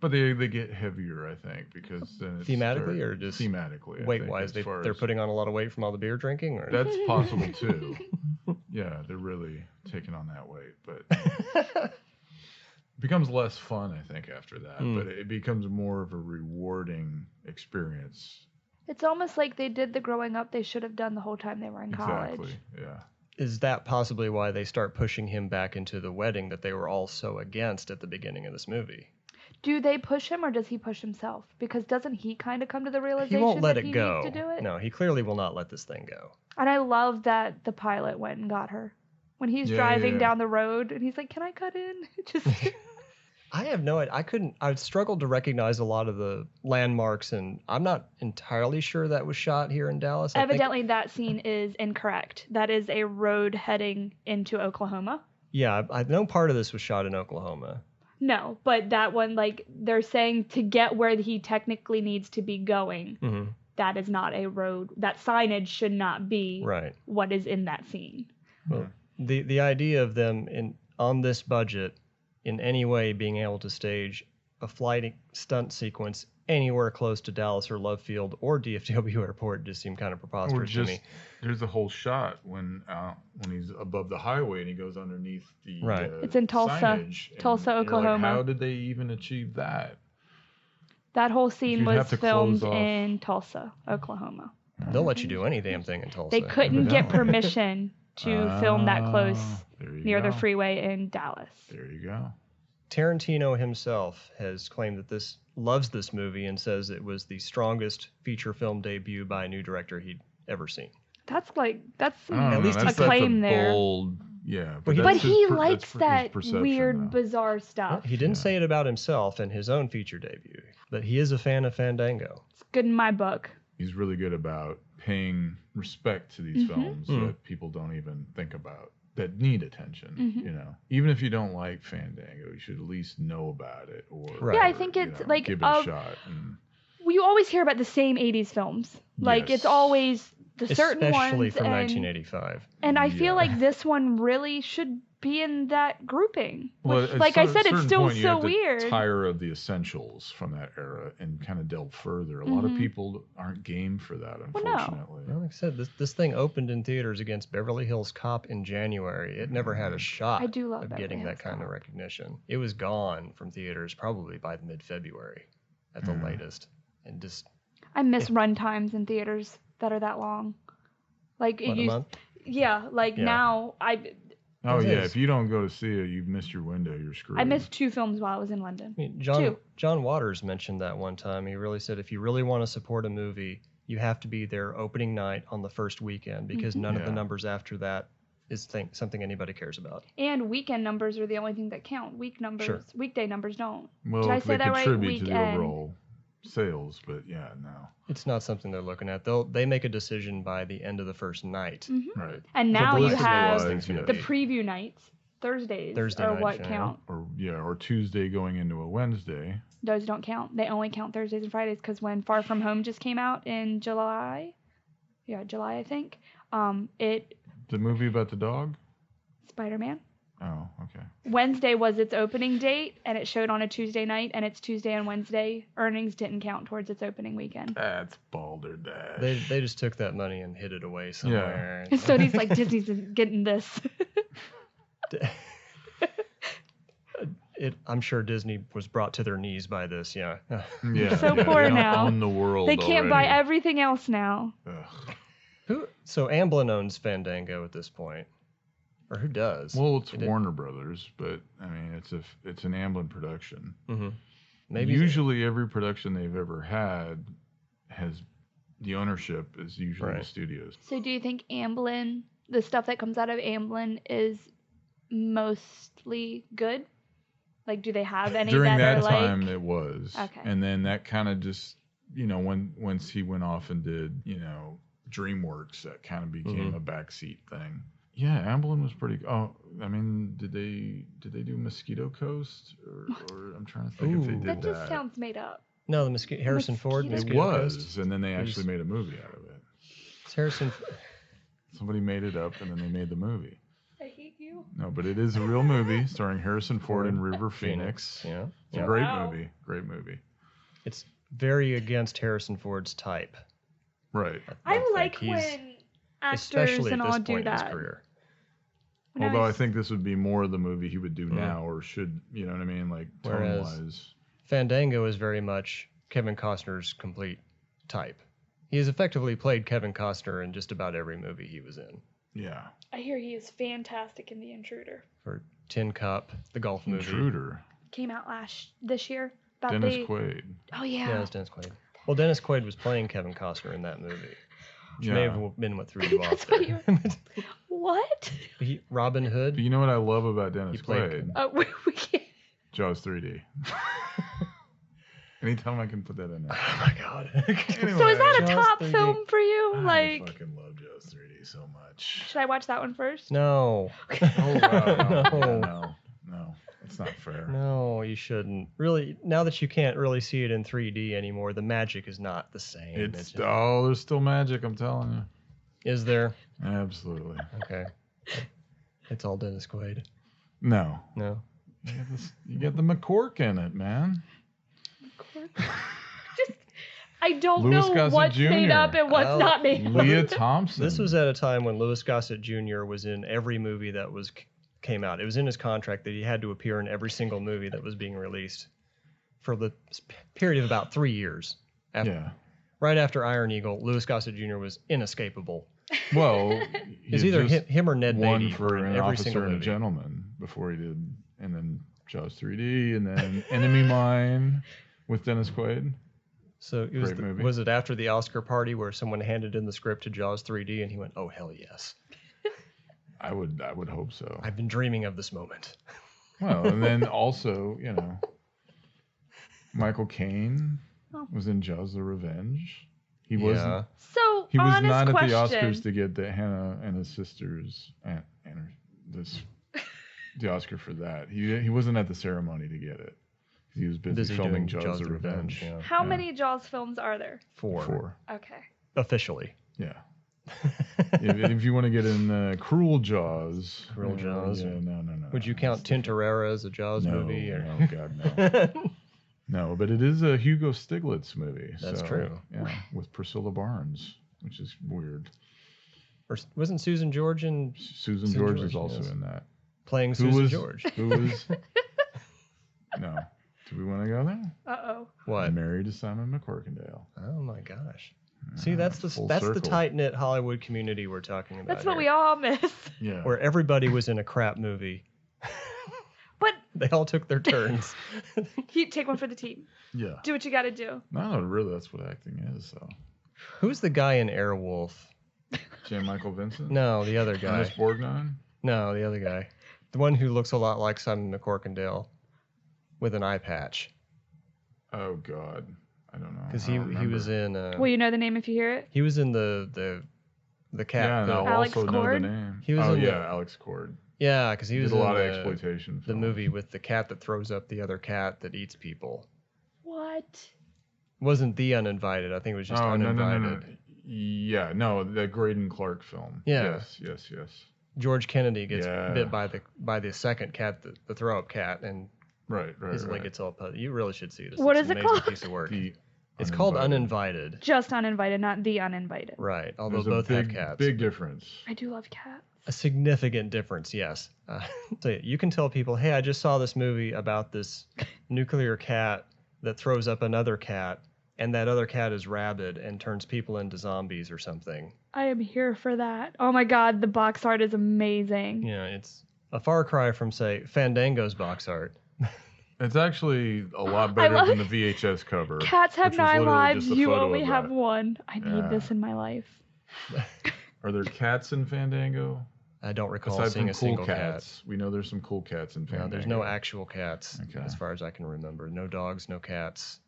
Speaker 4: but they get heavier, I think, because then it's
Speaker 1: Thematically or just
Speaker 4: thematically? I
Speaker 1: Weight
Speaker 4: think,
Speaker 1: wise,
Speaker 4: as far
Speaker 1: they're
Speaker 4: as-
Speaker 1: putting on a lot of weight from all the beer drinking, or
Speaker 4: That's possible too. Yeah, they're really taking on that weight, but it becomes less fun, I think, after that. But it becomes more of a rewarding experience.
Speaker 3: It's almost like they did the growing up they should have done the whole time they were in college.
Speaker 4: Exactly. Yeah.
Speaker 1: is that possibly why they start pushing him back into the wedding that they were all so against at the beginning of this movie?
Speaker 3: Do they push him or does he push himself? Because doesn't he kind of come to the realization
Speaker 1: He won't let
Speaker 3: that
Speaker 1: it
Speaker 3: he
Speaker 1: go.
Speaker 3: needs to do it?
Speaker 1: No, he clearly will not let this thing go.
Speaker 3: And I love that the pilot went and got her. When he's driving down the road and he's like, "Can I cut in?" Just
Speaker 1: I have no idea. I struggled to recognize a lot of the landmarks, and I'm not entirely sure that was shot here in Dallas.
Speaker 3: Evidently, that scene is incorrect. That is a road heading into Oklahoma.
Speaker 1: Yeah, I know part of this was shot in Oklahoma.
Speaker 3: No, but that one, like, they're saying to get where he technically needs to be going, that is not a road. That signage should not be what is in that scene.
Speaker 1: Well, the idea of them on this budget in any way being able to stage a flight stunt sequence anywhere close to Dallas or Love Field or DFW Airport just seemed kind of preposterous to me.
Speaker 4: There's a whole shot when he's above the highway and he goes underneath the
Speaker 3: it's in Tulsa, Oklahoma.
Speaker 4: Like, how did they even achieve that?
Speaker 3: That whole scene was filmed in Tulsa, Oklahoma.
Speaker 1: They'll let you do any damn thing in Tulsa.
Speaker 3: They couldn't get permission to film that close near the freeway in Dallas.
Speaker 4: There you go.
Speaker 1: Tarantino himself has claimed that loves this movie and says it was the strongest feature film debut by a new director he'd ever seen.
Speaker 3: That's
Speaker 1: at least
Speaker 3: a claim there.
Speaker 4: Bold, yeah,
Speaker 3: but he likes that weird, bizarre stuff.
Speaker 1: He didn't say it about himself in his own feature debut, but he is a fan of Fandango.
Speaker 3: It's good in my book.
Speaker 4: He's really good about paying respect to these films that people don't even think about, that need attention. You know, even if you don't like Fandango, you should at least know about it, or
Speaker 3: yeah, I think it's like
Speaker 4: give it a shot.
Speaker 3: You always hear about the same '80s films. Like it's always the certain ones,
Speaker 1: especially from 1985.
Speaker 3: And I feel like this one really should be in that grouping.
Speaker 4: Well,
Speaker 3: like I said, it's still so weird.
Speaker 4: Tire of the essentials from that era and kind of delve further. A lot of people aren't game for that, unfortunately.
Speaker 1: Well, like I said, this thing opened in theaters against Beverly Hills Cop in January. It never had a shot of getting that kind of recognition. It was gone from theaters probably by mid-February at the latest. And just
Speaker 3: I miss run times in theaters that are that long. Like
Speaker 1: a month?
Speaker 3: Yeah, now
Speaker 4: if you don't go to see it, you've missed your window. You're screwed.
Speaker 3: I missed 2 films while I was in London.
Speaker 1: I mean, John Waters mentioned that one time. He really said if you really want to support a movie, you have to be there opening night on the first weekend because none of the numbers after that is something anybody cares about. And
Speaker 3: weekend numbers are the only thing that count. Weekday numbers don't.
Speaker 4: Well,
Speaker 3: did I say that right?
Speaker 4: Contribute to the overall sales, but no,
Speaker 1: it's not something they're looking at. They make a decision by the end of the first night,
Speaker 4: right?
Speaker 3: And now you have the preview nights. Thursday are what count,
Speaker 4: or Tuesday going into a Wednesday.
Speaker 3: Those don't count. They only count Thursdays and Fridays because when Far From Home just came out in July, I think.
Speaker 4: The movie about the dog,
Speaker 3: Spider-Man.
Speaker 4: Oh, okay.
Speaker 3: Wednesday was its opening date, and it showed on a Tuesday night, and its Tuesday and Wednesday earnings didn't count towards its opening weekend.
Speaker 4: That's balderdash.
Speaker 1: They just took that money and hid it away somewhere.
Speaker 3: Yeah. So he's like, Disney's getting this.
Speaker 1: I'm sure Disney was brought to their knees by this,
Speaker 3: So poor now.
Speaker 4: Own the world
Speaker 3: they can't
Speaker 4: already.
Speaker 3: buy everything else now.
Speaker 1: So Amblin owns Fandango at this point. Or who does?
Speaker 4: Well, it's Warner Brothers, but I mean, it's an Amblin production.
Speaker 1: Maybe
Speaker 4: usually every production they've ever had has the ownership is usually the studios.
Speaker 3: So do you think Amblin, the stuff that comes out of Amblin, is mostly good? Like, do they have any
Speaker 4: during
Speaker 3: that
Speaker 4: that
Speaker 3: are
Speaker 4: time?
Speaker 3: like...
Speaker 4: It was,
Speaker 3: okay.
Speaker 4: And then that kind of just once he went off and did DreamWorks, that kind of became a backseat thing. Yeah, Amblin was pretty. Oh, I mean, did they do Mosquito Coast or I'm trying to think if they did that.
Speaker 3: That just sounds made up.
Speaker 1: No, Harrison Ford.
Speaker 4: It was, and then they actually made a movie out of it.
Speaker 1: It's Harrison.
Speaker 4: Somebody made it up, and then they made the movie.
Speaker 3: I hate you.
Speaker 4: No, but it is a real movie starring Harrison Ford and River Phoenix.
Speaker 1: Yeah,
Speaker 4: it's a great movie. Great movie.
Speaker 1: It's very against Harrison Ford's type.
Speaker 4: Right.
Speaker 3: I like when actors and all do that.
Speaker 4: Although I think this would be more the movie he would do now, or should, you know what I mean, like tone-wise.
Speaker 1: Fandango is very much Kevin Costner's complete type. He has effectively played Kevin Costner in just about every movie he was in.
Speaker 4: Yeah.
Speaker 3: I hear he is fantastic in The Intruder.
Speaker 1: For Tin Cup, the golf movie.
Speaker 4: Intruder.
Speaker 3: came out this year about
Speaker 4: Dennis Quaid.
Speaker 3: Oh yeah.
Speaker 1: Yeah, it was Dennis Quaid. Well, Dennis Quaid was playing Kevin Costner in that movie. Which may have been what threw you off
Speaker 3: That's
Speaker 1: there.
Speaker 3: what you What?
Speaker 1: Robin Hood.
Speaker 4: But you know what I love about Dennis
Speaker 1: played-
Speaker 4: Quaid?
Speaker 3: We can't.
Speaker 4: Jaws 3D. Anytime I can put that in there.
Speaker 1: Oh my god.
Speaker 4: Anyway,
Speaker 3: So is that a
Speaker 1: Jaws
Speaker 3: top
Speaker 1: 3D.
Speaker 3: film for you?
Speaker 4: I
Speaker 3: Like,
Speaker 4: fucking love Jaws 3D so much.
Speaker 3: should I watch that one first?
Speaker 1: No.
Speaker 4: Oh wow.
Speaker 1: No.
Speaker 4: No. It's not fair.
Speaker 1: No, you shouldn't. Really, now that you can't really see it in 3D anymore, the magic is not the same.
Speaker 4: It's there's still magic, I'm telling you.
Speaker 1: Is there?
Speaker 4: Absolutely.
Speaker 1: Okay. It's all Dennis Quaid.
Speaker 4: No.
Speaker 1: No.
Speaker 4: You get the McCork in it, man.
Speaker 3: Just, I don't
Speaker 4: Louis
Speaker 3: know
Speaker 4: Gossett
Speaker 3: what's made
Speaker 4: Jr..
Speaker 3: up and what's
Speaker 1: Oh,
Speaker 3: not made up.
Speaker 4: Leah Thompson.
Speaker 1: This was at a time when Louis Gossett Jr. was in every movie that came out. It was in his contract that he had to appear in every single movie that was being released for the period of about 3 years.
Speaker 4: Yeah.
Speaker 1: Right after Iron Eagle, Louis Gossett Jr. was inescapable.
Speaker 4: Well,
Speaker 1: It's either him or Ned
Speaker 4: won
Speaker 1: Beatty
Speaker 4: for
Speaker 1: in
Speaker 4: an
Speaker 1: every
Speaker 4: officer
Speaker 1: single
Speaker 4: and a
Speaker 1: movie.
Speaker 4: gentleman before he did, and then Jaws 3D, and then Enemy Mine with Dennis Quaid.
Speaker 1: So it was,
Speaker 4: Great movie.
Speaker 1: was it after the Oscar party where someone handed in the script to Jaws 3D and he went, "Oh hell yes,
Speaker 4: I would hope so.
Speaker 1: I've been dreaming of this moment."
Speaker 4: Well, and then also, Michael Caine
Speaker 3: Oh.
Speaker 4: was in Jaws: The Revenge. He wasn't.
Speaker 3: So,
Speaker 4: He was
Speaker 3: honest
Speaker 4: not
Speaker 3: question.
Speaker 4: at the Oscars to get the Hannah and his sisters the Oscar for that. He wasn't at the ceremony to get it. He was busy filming
Speaker 1: doing
Speaker 4: Jaws: The Revenge.
Speaker 1: yeah.
Speaker 3: How
Speaker 4: Yeah.
Speaker 3: many Jaws films are there?
Speaker 1: 4.
Speaker 3: Okay.
Speaker 1: Officially.
Speaker 4: Yeah. if you want to get in Cruel Jaws.
Speaker 1: Cruel Jaws.
Speaker 4: Yeah, no.
Speaker 1: Would you count Tintorera as a Jaws movie? Or?
Speaker 4: No, God, no. No, but it is a Hugo Stiglitz movie.
Speaker 1: That's
Speaker 4: so,
Speaker 1: true.
Speaker 4: Yeah, with Priscilla Barnes, which is weird.
Speaker 1: Or wasn't Susan George in
Speaker 4: Susan George is
Speaker 1: George,
Speaker 4: also
Speaker 1: yes.
Speaker 4: in that.
Speaker 1: playing
Speaker 4: Who
Speaker 1: Susan
Speaker 4: was
Speaker 1: George?
Speaker 4: Who was? No. Do we want to go there?
Speaker 3: Uh-oh.
Speaker 1: What?
Speaker 4: Married to Simon McCorkindale.
Speaker 1: Oh my gosh. See, that's the
Speaker 4: full
Speaker 1: that's the
Speaker 4: circle.
Speaker 1: tight knit Hollywood community we're talking about.
Speaker 3: That's what we
Speaker 1: here,
Speaker 3: all miss.
Speaker 4: Yeah.
Speaker 1: where everybody was in a crap movie.
Speaker 3: But
Speaker 1: They all took their turns.
Speaker 3: you take one for the team.
Speaker 4: Yeah.
Speaker 3: Do what you got to do.
Speaker 4: No, really, that's what acting is. So.
Speaker 1: Who's the guy in Airwolf?
Speaker 4: J. Michael Vincent.
Speaker 1: No, the other guy.
Speaker 4: Ernest Borgnine.
Speaker 1: No, the other guy. The one who looks a lot like Simon McCorkindale with an eye patch.
Speaker 4: Oh God, I don't know.
Speaker 1: Because
Speaker 4: I
Speaker 1: he
Speaker 4: don't
Speaker 1: was
Speaker 4: remember.
Speaker 1: in
Speaker 3: Will you know the name if you hear it?
Speaker 1: he was in the cat.
Speaker 4: Yeah, and I'll
Speaker 3: Alex
Speaker 4: also know the
Speaker 3: Cord?
Speaker 4: name.
Speaker 1: He was in the-
Speaker 4: Alex Cord.
Speaker 1: Yeah, because he
Speaker 4: He
Speaker 1: was
Speaker 4: did a
Speaker 1: in
Speaker 4: lot of
Speaker 1: the,
Speaker 4: exploitation.
Speaker 1: the
Speaker 4: films.
Speaker 1: movie with the cat that throws up the other cat that eats people.
Speaker 3: What?
Speaker 1: Wasn't The Uninvited. I think it was just
Speaker 4: Oh
Speaker 1: Uninvited.
Speaker 4: no. Yeah, no, the Graydon Clark film.
Speaker 1: Yeah.
Speaker 4: Yes.
Speaker 1: George Kennedy gets
Speaker 4: Yeah.
Speaker 1: bit by the second cat, the throw up cat, and
Speaker 4: Right.
Speaker 1: his leg gets all put. You really should see this.
Speaker 3: What
Speaker 1: It's
Speaker 3: is
Speaker 1: an
Speaker 3: it
Speaker 1: amazing
Speaker 3: called?
Speaker 1: piece of work.
Speaker 4: The
Speaker 1: It's called Uninvited.
Speaker 3: Just Uninvited, not The Uninvited.
Speaker 1: Right. Although
Speaker 4: There's a
Speaker 1: both
Speaker 4: big,
Speaker 1: have cats.
Speaker 4: big difference.
Speaker 3: I do love cats.
Speaker 1: A significant difference, yes. So you can tell people, hey, I just saw this movie about this nuclear cat that throws up another cat, and that other cat is rabid and turns people into zombies or something.
Speaker 3: I am here for that. Oh my god, the box art is amazing.
Speaker 1: Yeah, it's a far cry from, say, Fandango's box art.
Speaker 4: It's actually a lot
Speaker 3: I
Speaker 4: better
Speaker 3: love
Speaker 4: than the VHS cover.
Speaker 3: Cats have
Speaker 4: which was
Speaker 3: 9
Speaker 4: literally
Speaker 3: lives,
Speaker 4: just a
Speaker 3: you
Speaker 4: photo
Speaker 3: only
Speaker 4: of
Speaker 3: have
Speaker 4: that.
Speaker 3: one. I need
Speaker 4: Yeah.
Speaker 3: this in my life.
Speaker 4: Are there cats in Fandango?
Speaker 1: I don't recall
Speaker 4: Aside
Speaker 1: seeing
Speaker 4: from
Speaker 1: a
Speaker 4: cool
Speaker 1: single
Speaker 4: cats, we know there's some cool cats in
Speaker 1: cat.
Speaker 4: Fandango.
Speaker 1: No, there's no actual cats,
Speaker 4: Okay.
Speaker 1: as far as I can remember. No dogs, no cats.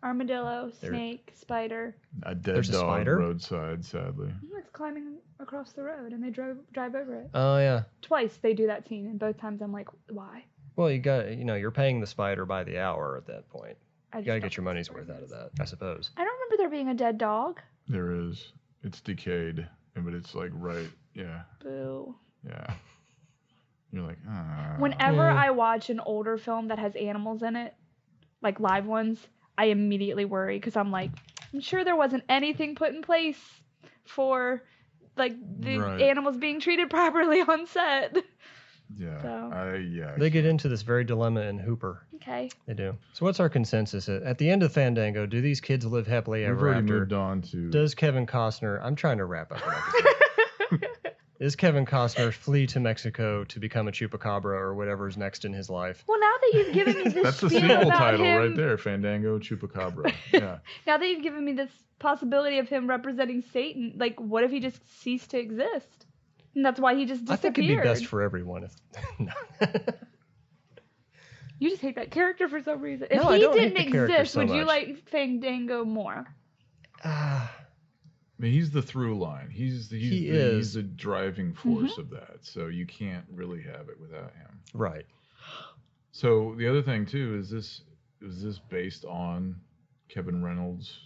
Speaker 3: Armadillo,
Speaker 1: There-
Speaker 3: snake, spider.
Speaker 4: A dead
Speaker 1: There's a
Speaker 4: dog
Speaker 1: spider?
Speaker 4: roadside, sadly.
Speaker 3: It's climbing across the road and they drive over it.
Speaker 1: Oh, yeah.
Speaker 3: Twice they do that scene and both times I'm like, why?
Speaker 1: Well, you're paying the spider by the hour at that point.
Speaker 3: I
Speaker 1: You
Speaker 3: just
Speaker 1: gotta
Speaker 3: don't
Speaker 1: get your
Speaker 3: think
Speaker 1: money's
Speaker 3: it's
Speaker 1: worth out of
Speaker 3: worth
Speaker 1: that, I suppose.
Speaker 3: I don't remember there being a dead dog.
Speaker 4: There is. It's decayed, but it's like right. Yeah.
Speaker 3: Boo.
Speaker 4: Yeah. You're like, ah.
Speaker 3: Whenever
Speaker 1: Yeah.
Speaker 3: I watch an older film that has animals in it, like live ones, I immediately worry because I'm like, I'm sure there wasn't anything put in place for like the
Speaker 4: Right.
Speaker 3: animals being treated properly on set.
Speaker 4: Yeah.
Speaker 3: So.
Speaker 1: They get into this very dilemma in Hooper.
Speaker 3: Okay.
Speaker 1: They do. So what's our consensus? At the end of Fandango, do these kids live happily
Speaker 4: We've
Speaker 1: ever
Speaker 4: already
Speaker 1: after?
Speaker 4: moved on to.
Speaker 1: Does Kevin Costner... I'm trying to wrap up an episode. Is Kevin Costner flee to Mexico to become a chupacabra or whatever's next in his life?
Speaker 3: Well, now that you've given me this
Speaker 4: That's the
Speaker 3: spiel
Speaker 4: sequel
Speaker 3: about
Speaker 4: title
Speaker 3: him,
Speaker 4: right there, Fandango Chupacabra. Yeah.
Speaker 3: now that you've given me this possibility of him representing Satan, like, what if he just ceased to exist? And that's why he just disappeared.
Speaker 1: I think it'd be best for everyone if... No.
Speaker 3: You just hate that character for some reason. If
Speaker 1: No, I
Speaker 3: he
Speaker 1: don't hate
Speaker 3: didn't
Speaker 1: the character
Speaker 3: exist,
Speaker 1: so
Speaker 3: would you
Speaker 1: much.
Speaker 3: like Fandango more?
Speaker 4: I mean, he's the through line. He's the driving force of that. So you can't really have it without him.
Speaker 1: Right.
Speaker 4: So the other thing too is this based on Kevin Reynolds'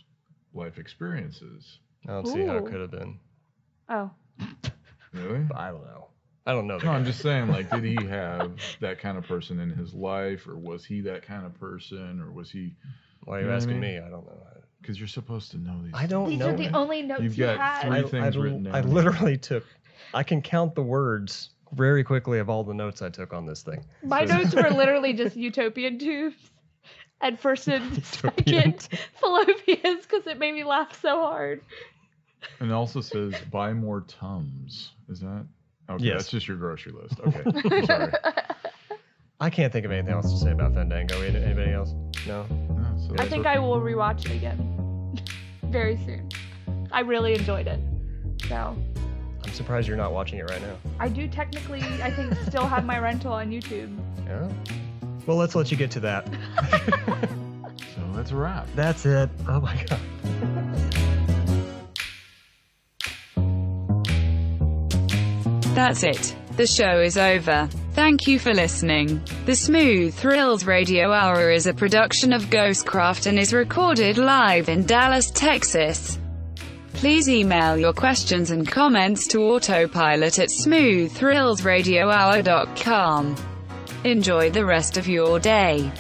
Speaker 4: life experiences?
Speaker 1: I don't see how it
Speaker 3: Ooh.
Speaker 1: could have been.
Speaker 3: Oh.
Speaker 4: Really?
Speaker 1: I don't know. I don't know. the
Speaker 4: No,
Speaker 1: guy.
Speaker 4: I'm just saying, like, did he have that kind of person in his life, or was he that kind of person, or was he?
Speaker 1: Why are
Speaker 4: You
Speaker 1: you
Speaker 4: know what I
Speaker 1: asking
Speaker 4: mean?
Speaker 1: me? I don't know.
Speaker 4: Because you're supposed to know these.
Speaker 1: I don't
Speaker 3: These
Speaker 1: know.
Speaker 3: are the only notes
Speaker 4: You've
Speaker 3: you
Speaker 4: got
Speaker 3: had.
Speaker 4: three things written down.
Speaker 1: I literally took... I can count the words very quickly of all the notes I took on this thing.
Speaker 3: My
Speaker 4: So-
Speaker 3: notes were literally just utopian tubes and first and
Speaker 1: Utopian
Speaker 3: second fallopians because it made me laugh so hard.
Speaker 4: And it also says buy more Tums. Is that? Okay,
Speaker 1: Yes.
Speaker 4: that's just your grocery list. Okay, I'm sorry.
Speaker 1: I can't think of anything else to say about Fandango. Anybody else? No?
Speaker 4: No, so
Speaker 3: I
Speaker 4: that's
Speaker 3: think
Speaker 4: what-
Speaker 3: I will rewatch it again very soon. I really enjoyed it. So
Speaker 1: I'm surprised you're not watching it right now.
Speaker 3: I do technically, I think, still have my rental on YouTube.
Speaker 1: Yeah? Well, let's let you get to that.
Speaker 4: So that's a wrap.
Speaker 1: That's it. Oh my god.
Speaker 5: That's it. The show is over. Thank you for listening. The Smooth Thrills Radio Hour is a production of Ghostcraft and is recorded live in Dallas, Texas. Please email your questions and comments to autopilot@smooththrillsradiohour.com. Enjoy the rest of your day.